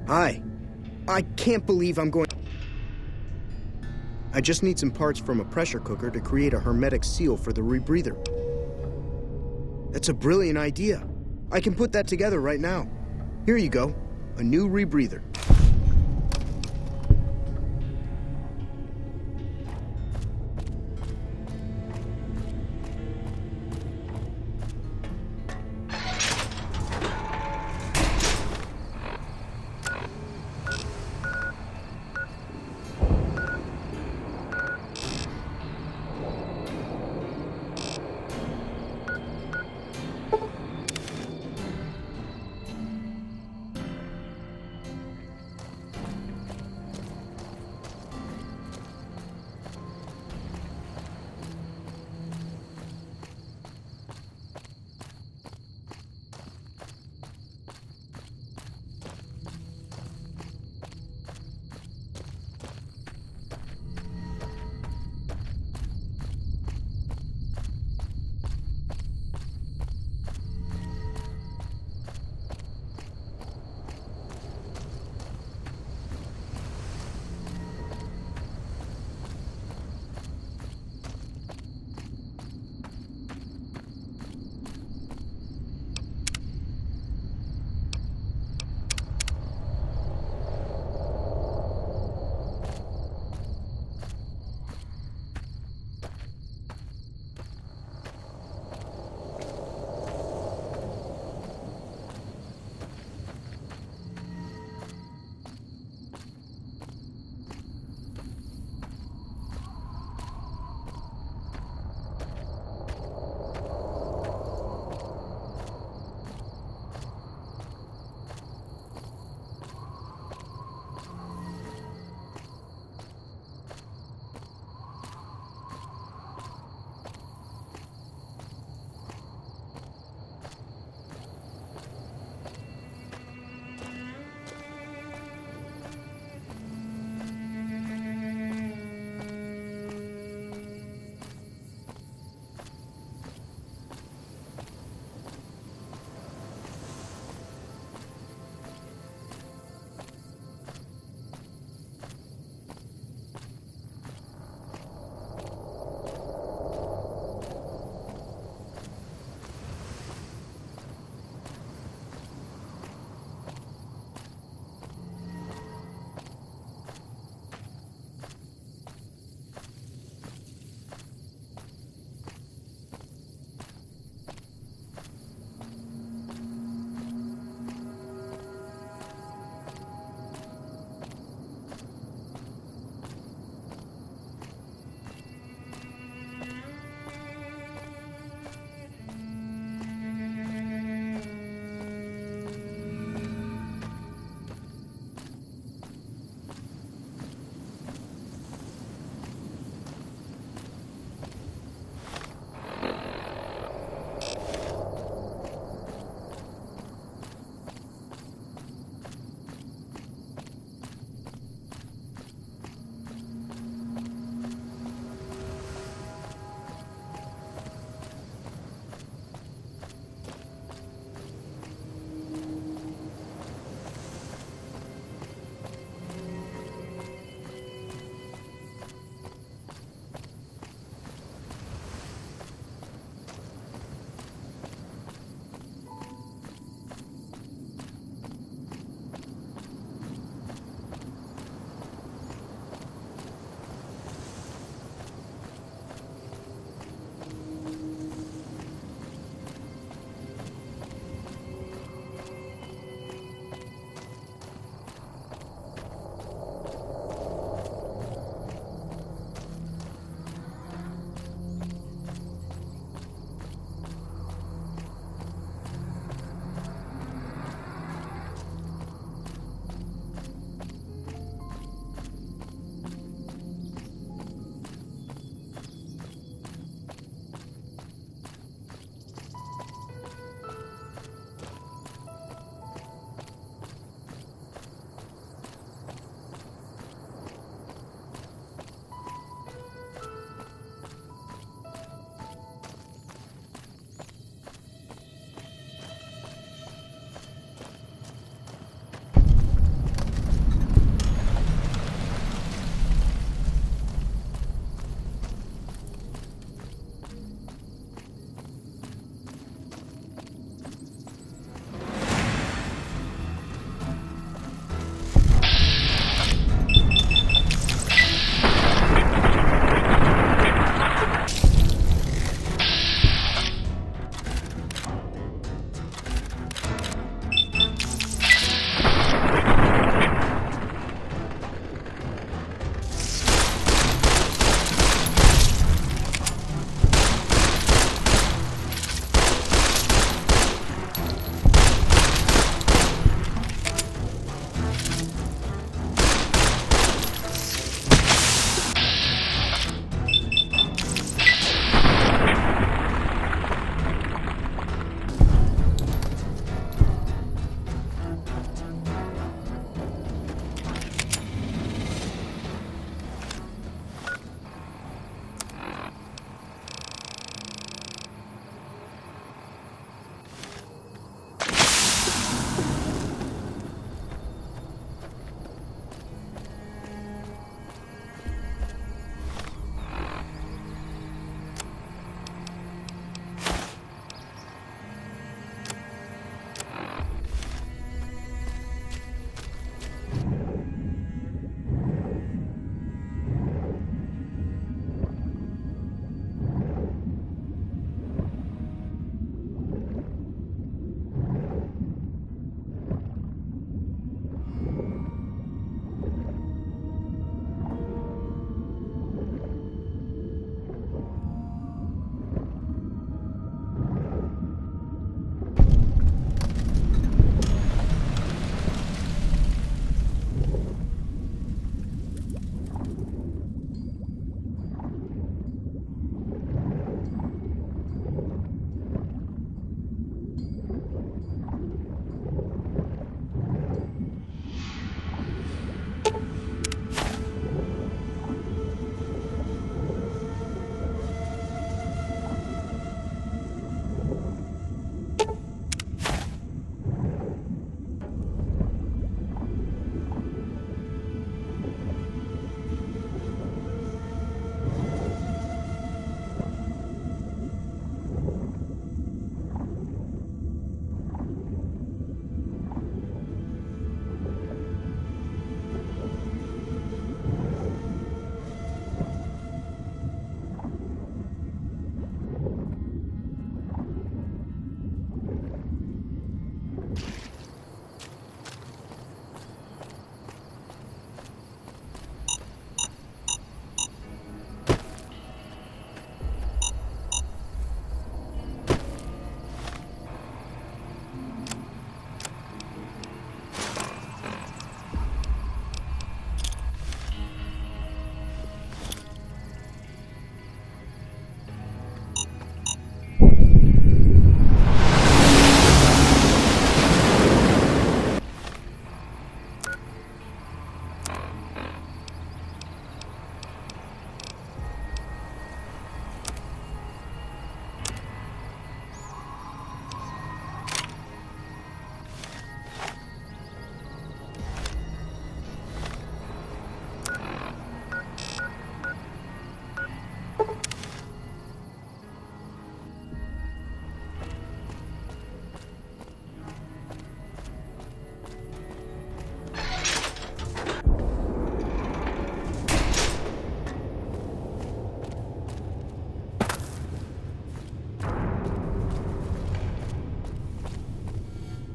Hi. I can't believe I'm going... I just need some parts from a pressure cooker to create a hermetic seal for the rebreather. That's a brilliant idea. I can put that together right now. Here you go. A new rebreather.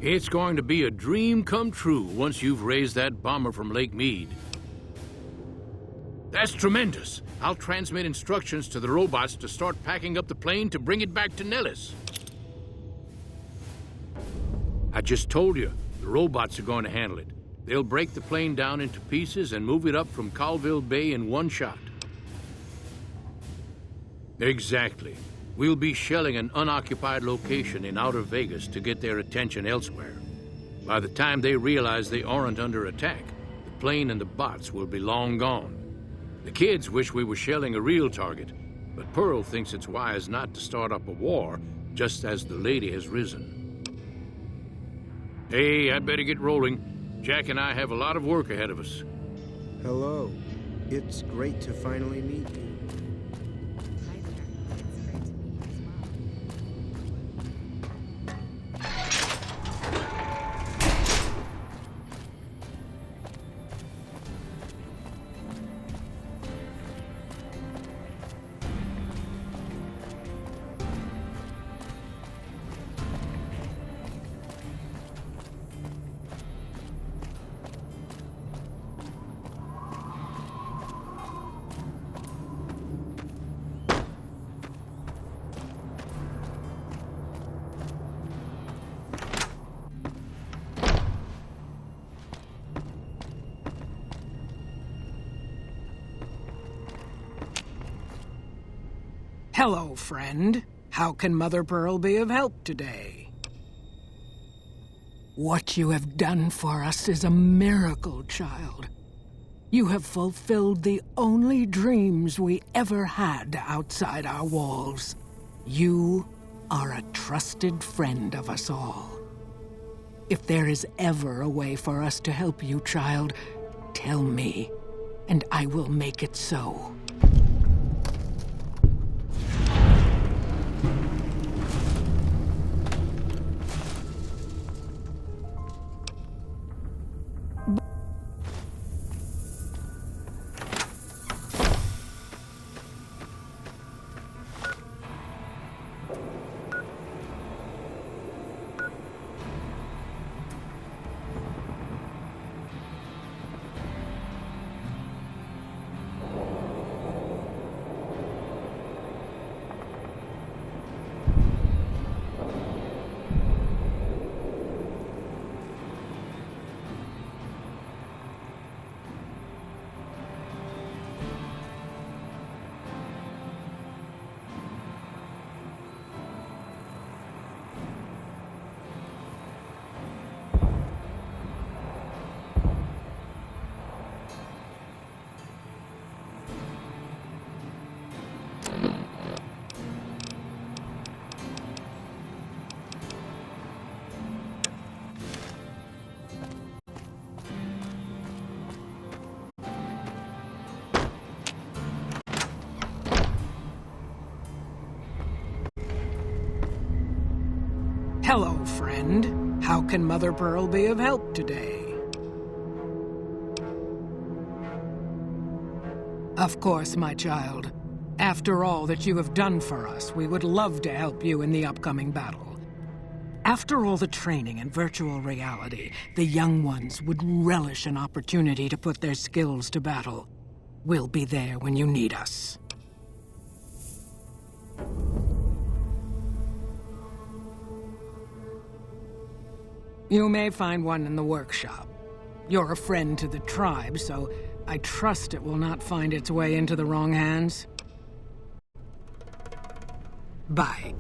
It's going to be a dream come true once you've raised that bomber from Lake Mead. That's tremendous. I'll transmit instructions to the robots to start packing up the plane to bring it back to Nellis. I just told you, the robots are going to handle it. They'll break the plane down into pieces and move it up from Colville Bay in one shot. Exactly. We'll be shelling an unoccupied location in outer Vegas to get their attention elsewhere. By the time they realize they aren't under attack, the plane and the bots will be long gone. The kids wish we were shelling a real target, but Pearl thinks it's wise not to start up a war just as the lady has risen. Hey, I'd better get rolling. Jack and I have a lot of work ahead of us. Hello. It's great to finally meet you. Hello, friend. How can Mother Pearl be of help today? What you have done for us is a miracle, child. You have fulfilled the only dreams we ever had outside our walls. You are a trusted friend of us all. If there is ever a way for us to help you, child, tell me, and I will make it so. Hello, friend. How can Mother Pearl be of help today? Of course, my child. After all that you have done for us, we would love to help you in the upcoming battle. After all the training in virtual reality, the young ones would relish an opportunity to put their skills to battle. We'll be there when you need us. You may find one in the workshop. You're a friend to the tribe, so I trust it will not find its way into the wrong hands. Bye.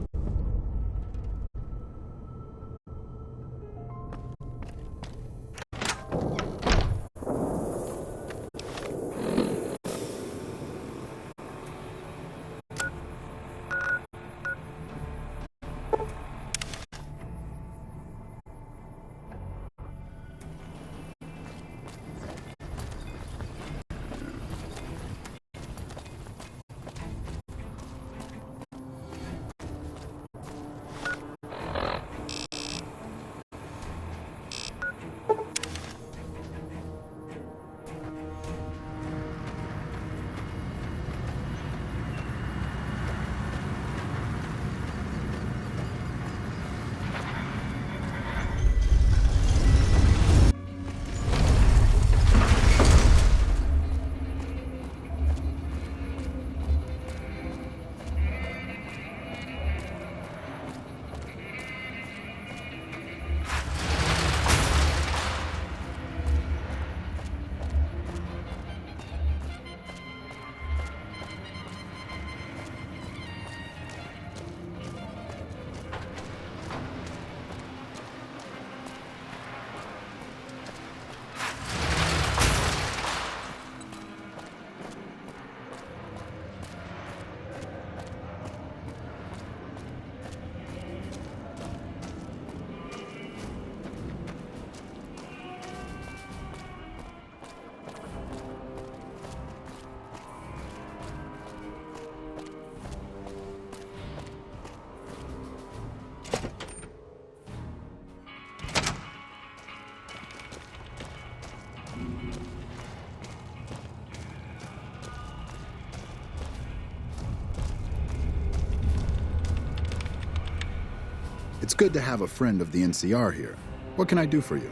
It's good to have a friend of the NCR here. What can I do for you?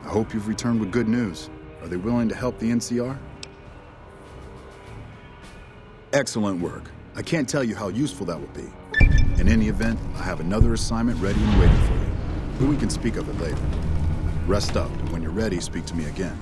I hope you've returned with good news. Are they willing to help the NCR? Excellent work. I can't tell you how useful that will be. In any event, I have another assignment ready and waiting for you. But we can speak of it later. Rest up, and when you're ready, speak to me again.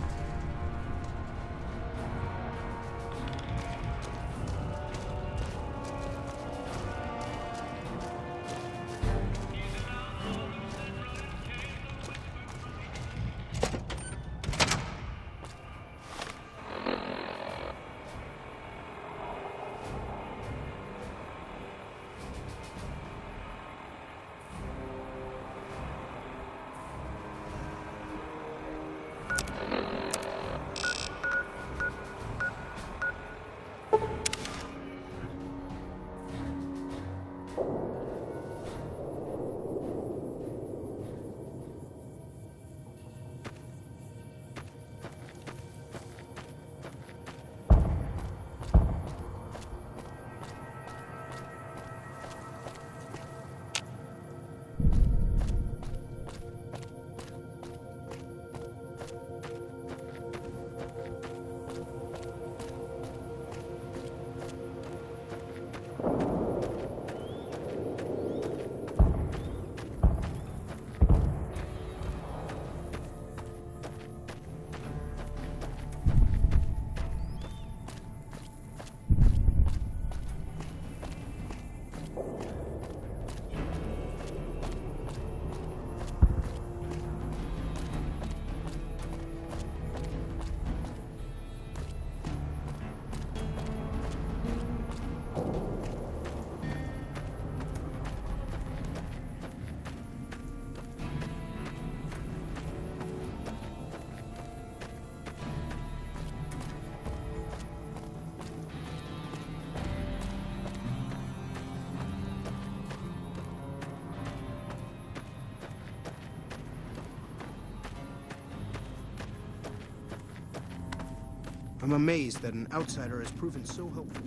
I'm amazed that an outsider has proven so helpful.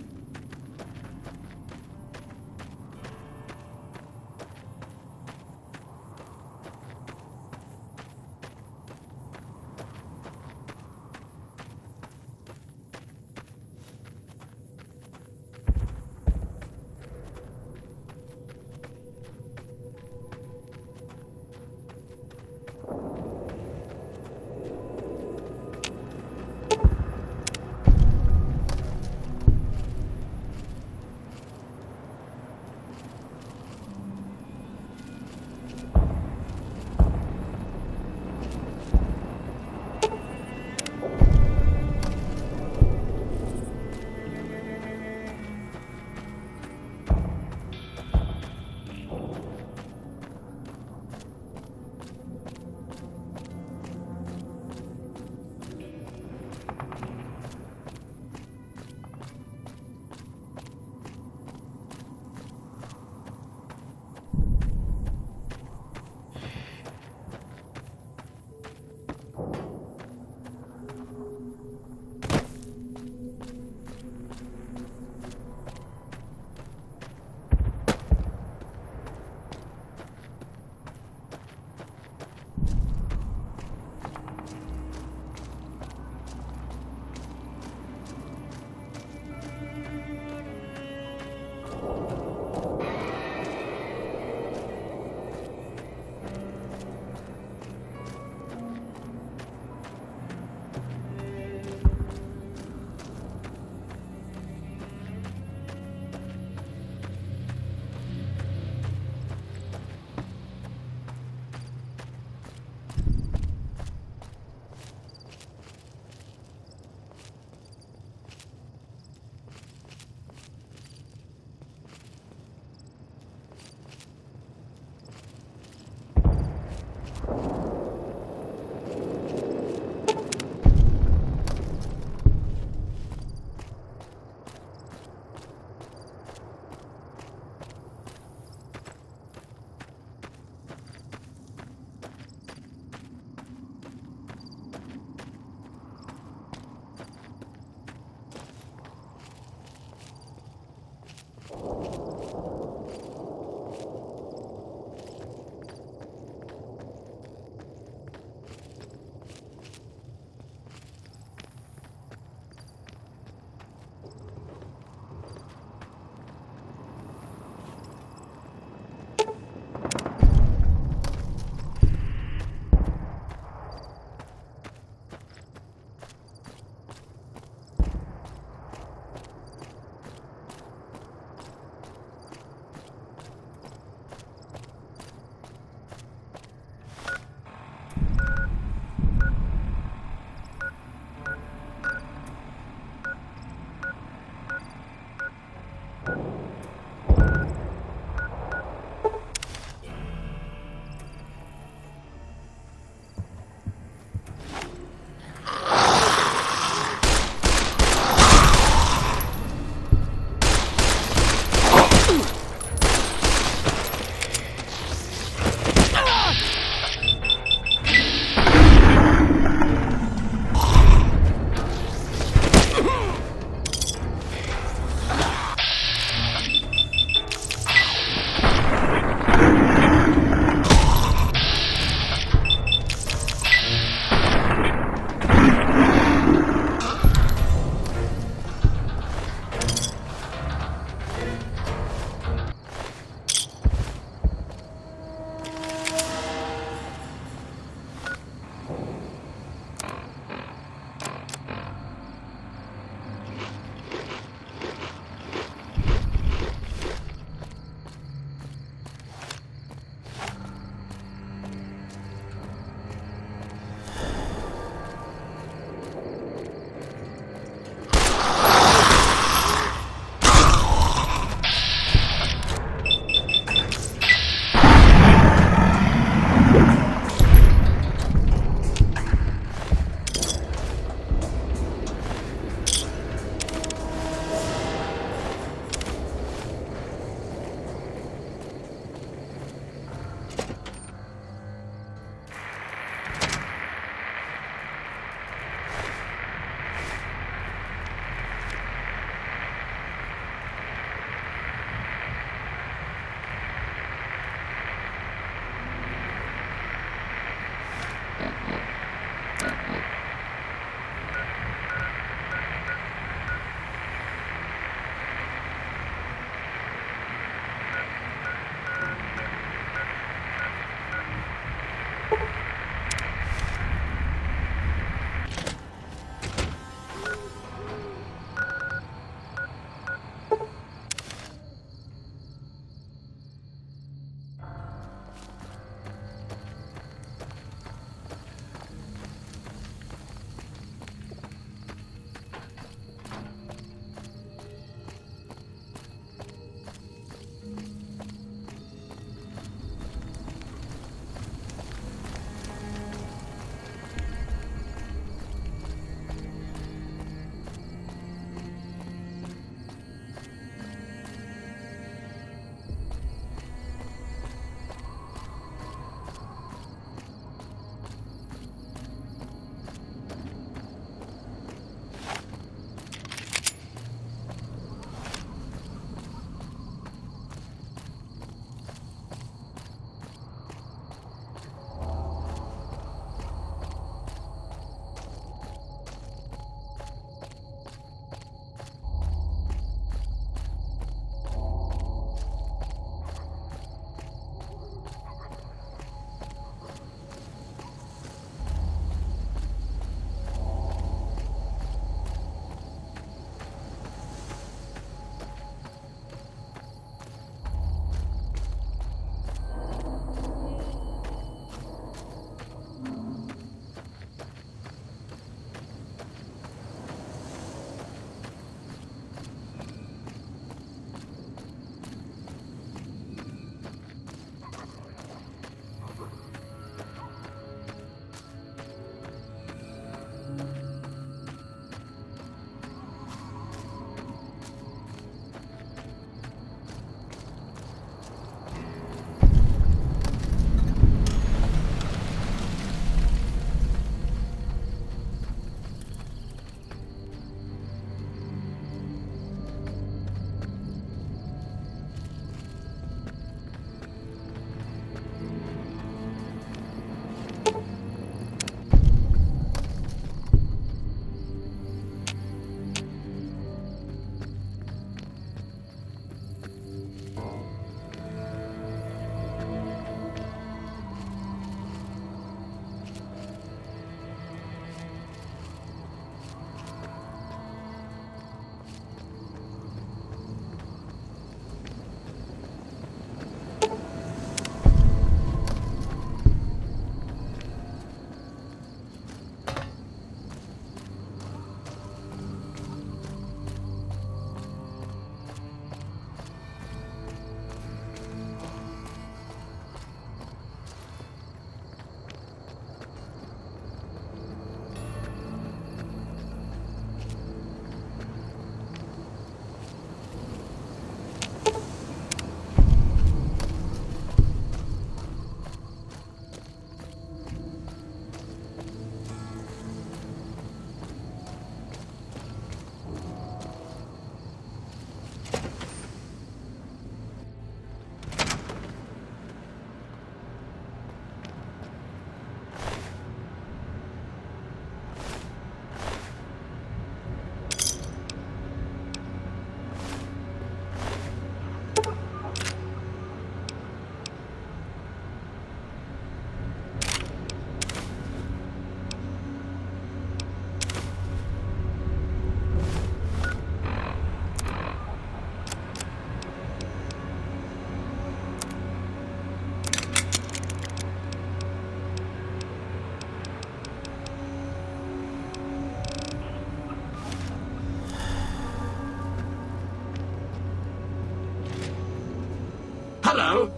Hello?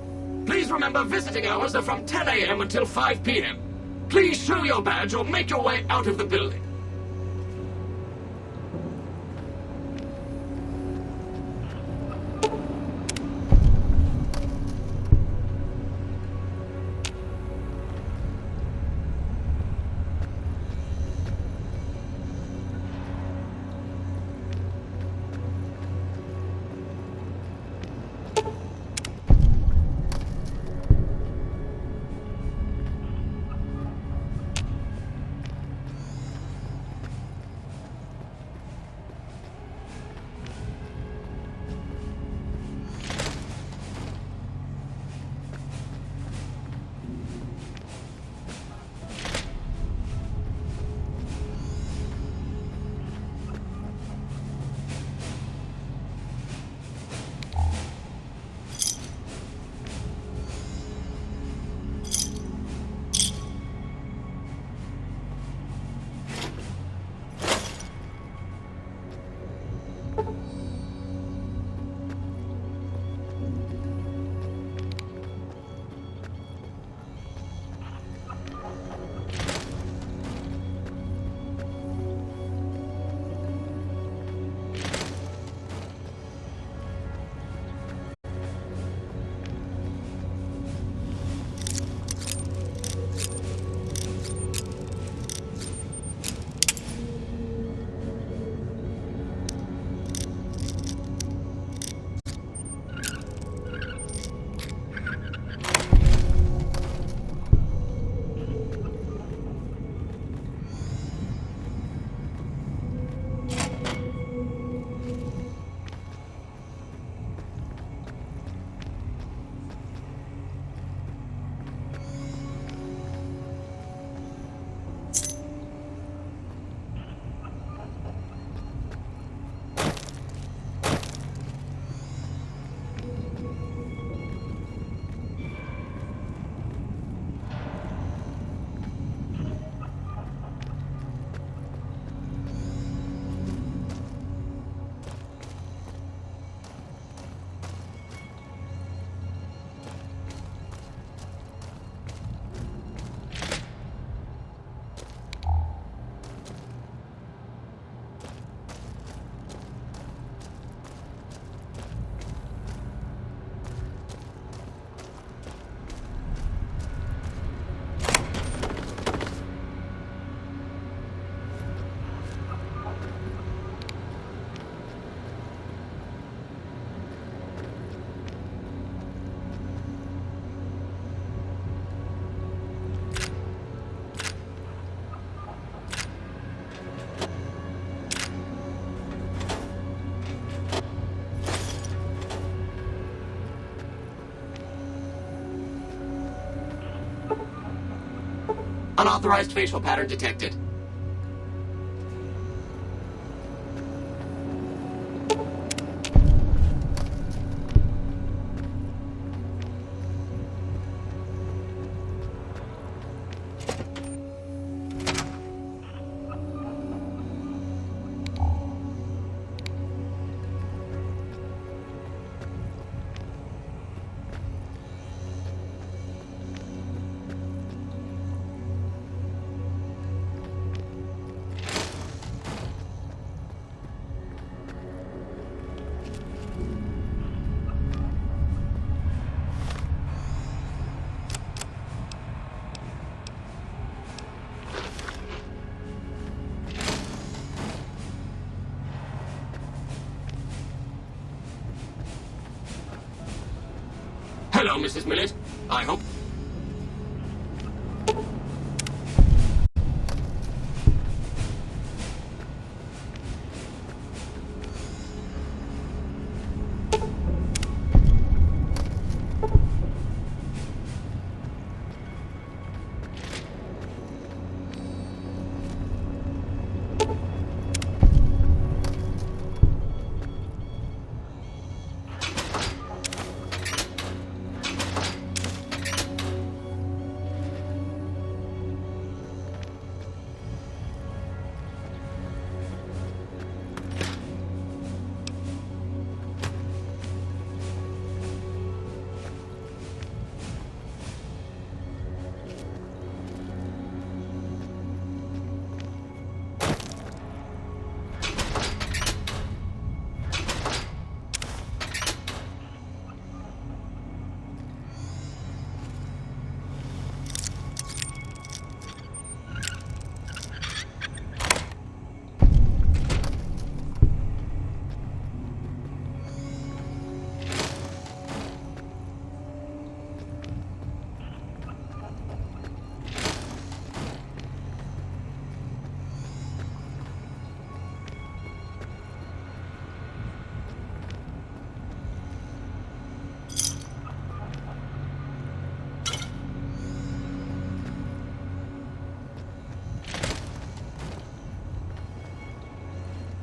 Please remember visiting hours are from 10 a.m. until 5 p.m. Please show your badge or make your way out of the building. Unauthorized facial pattern detected. Hello, Mrs. Millett. I hope...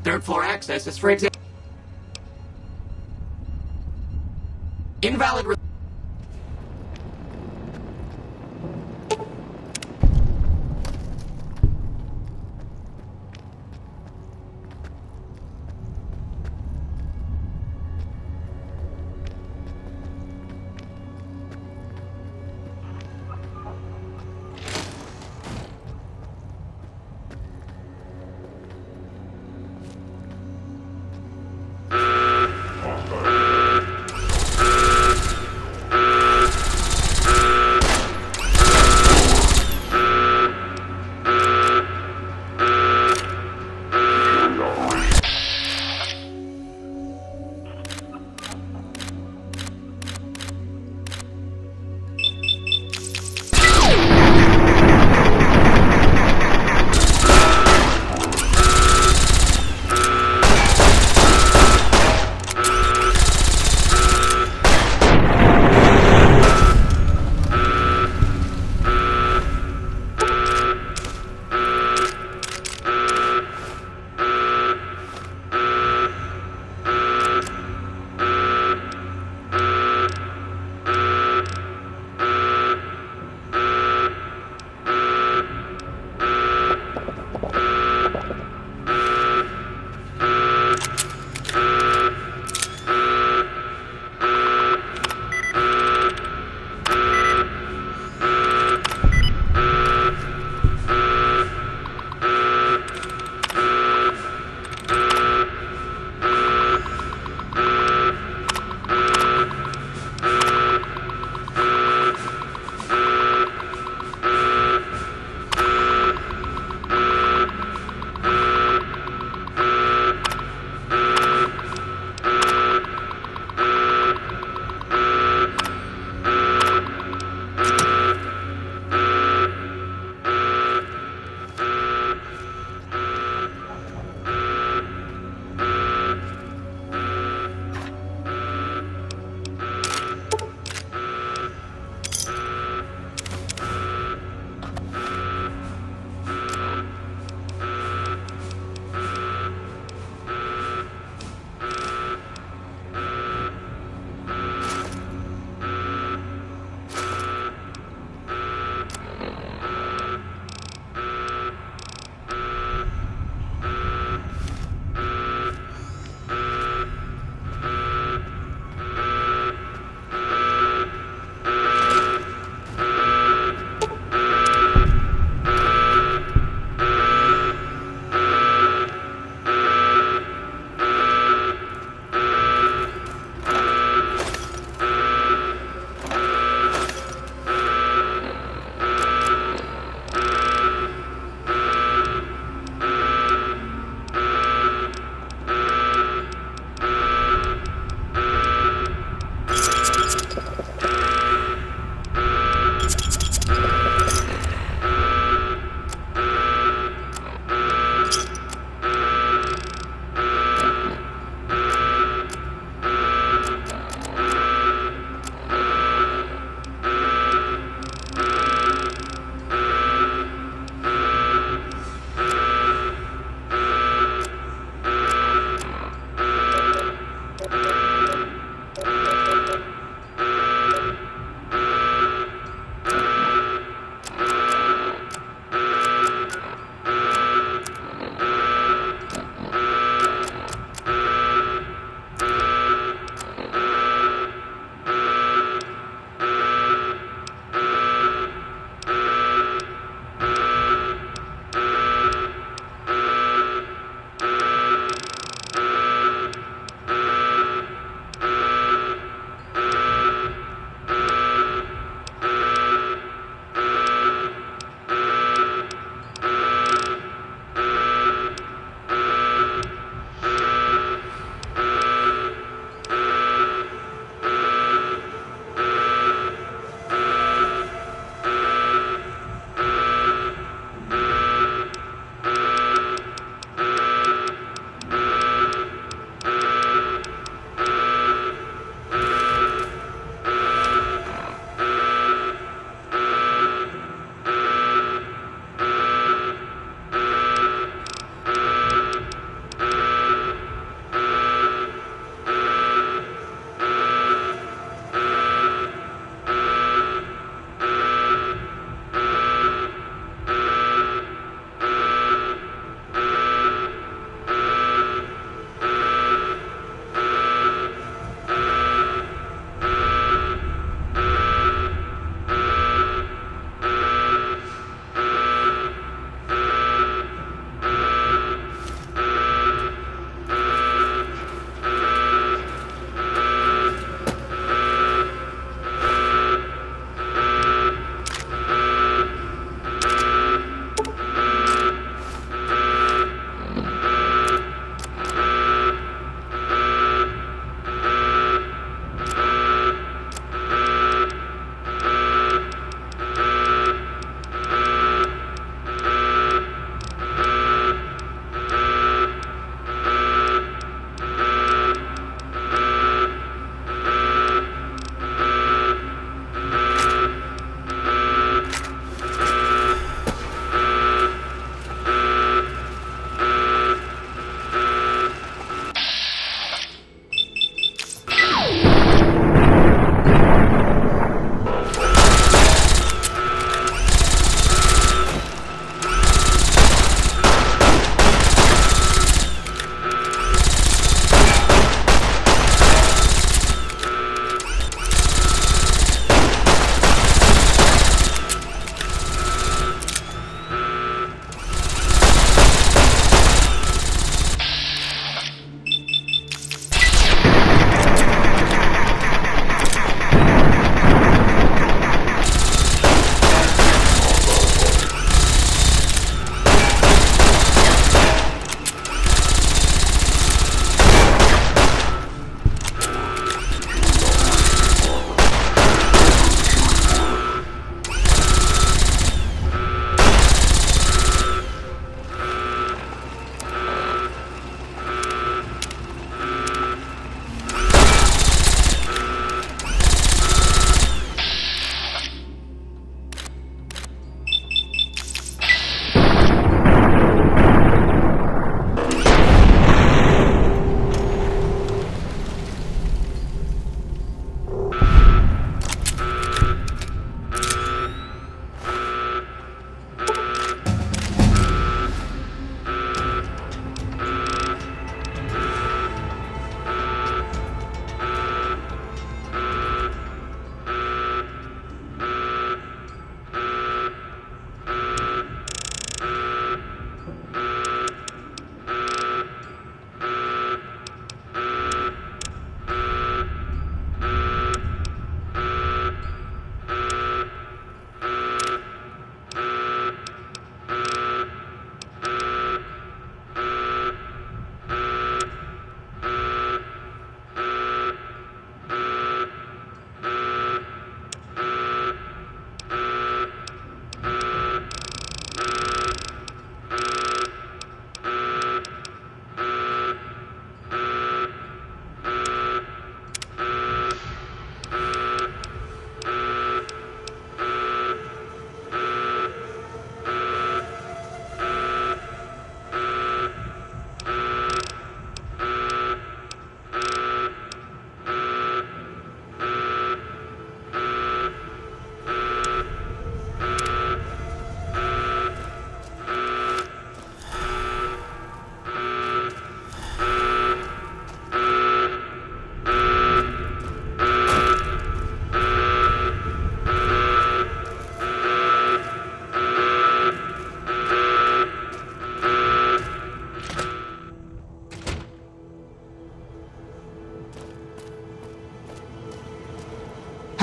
Third floor access is for example. Invalid.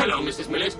Hello, Mrs. Millet.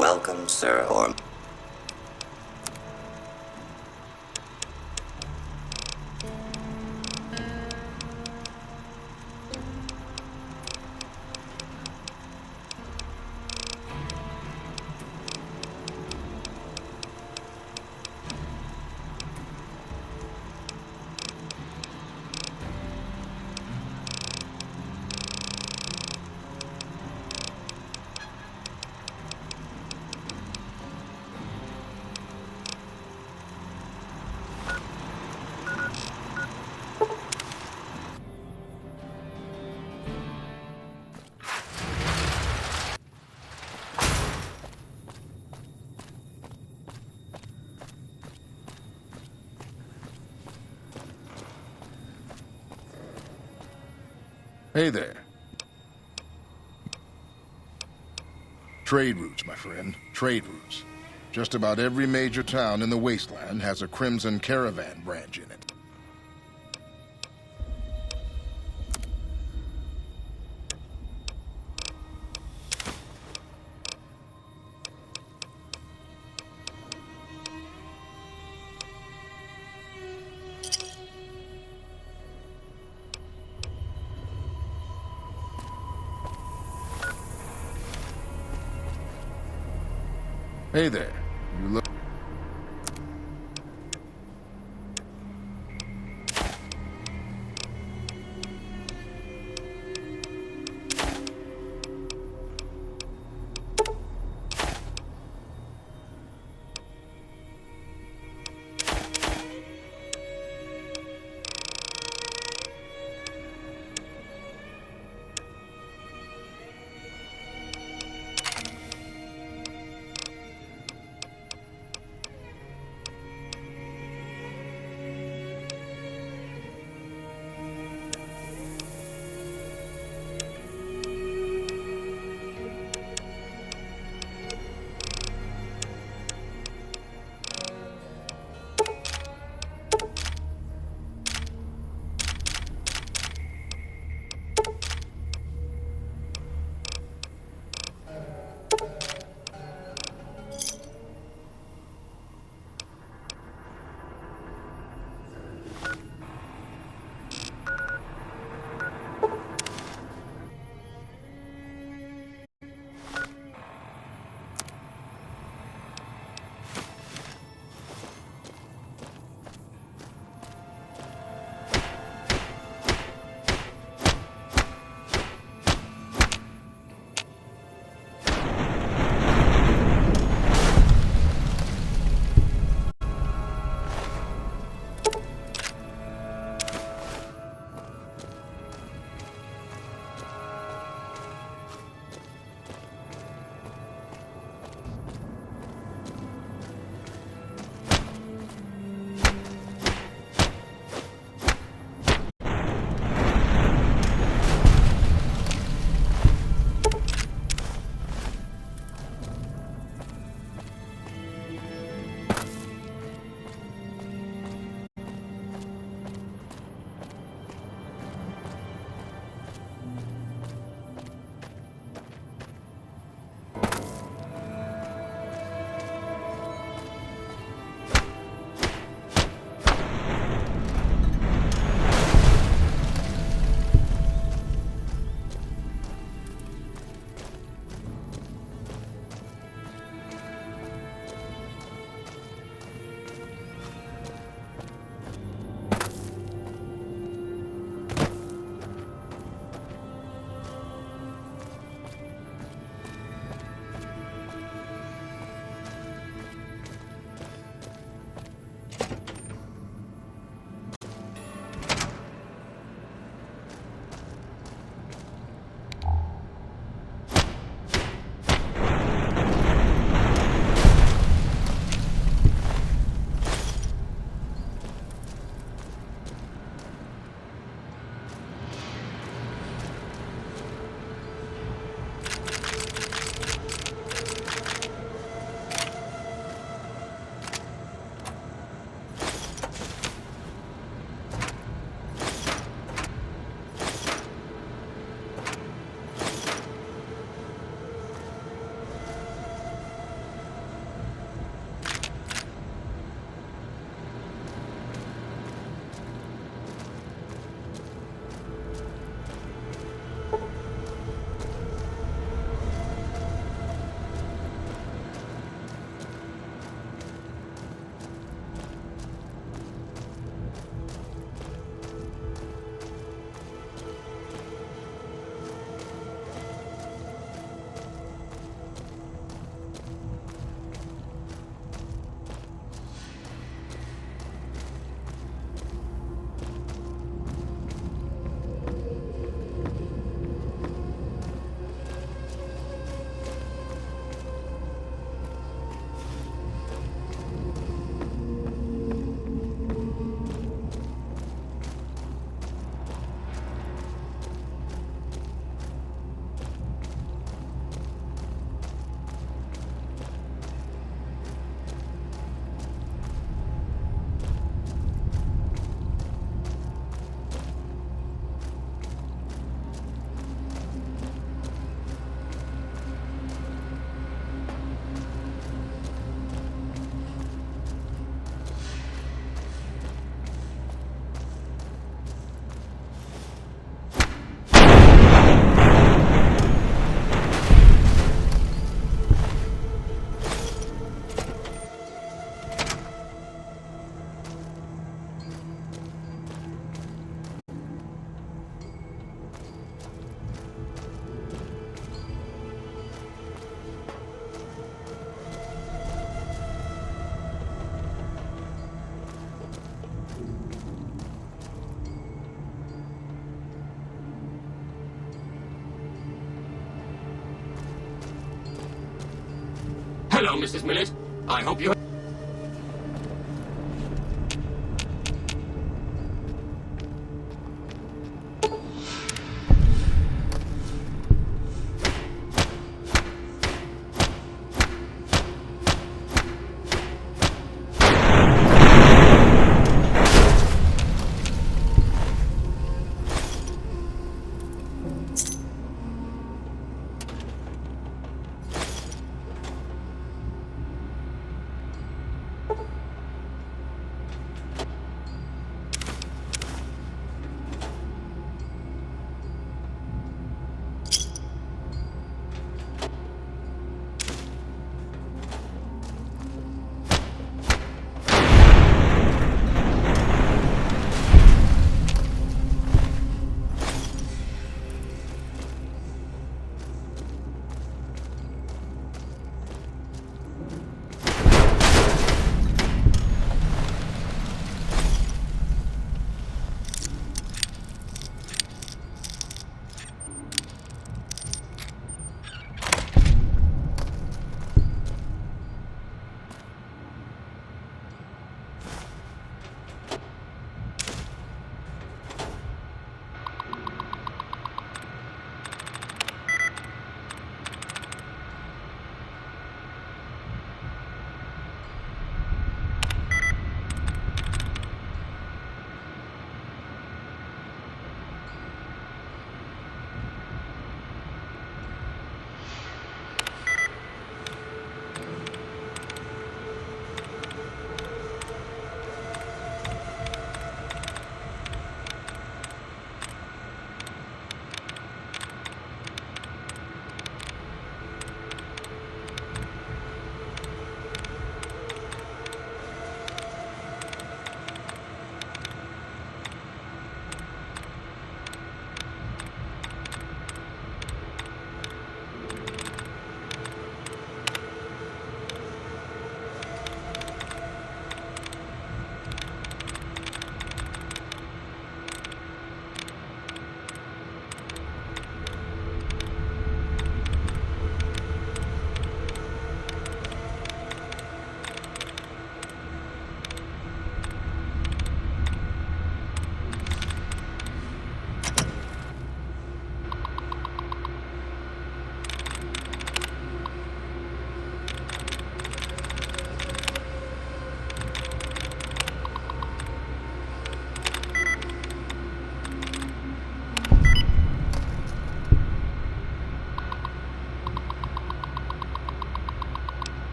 Welcome, Sir Orm. Hey there. Trade routes, my friend. Trade routes. Just about every major town in the Wasteland has a Crimson Caravan branch in it. Hey there. You look... Hello, Mrs. Millet. I hope you...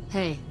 Hey,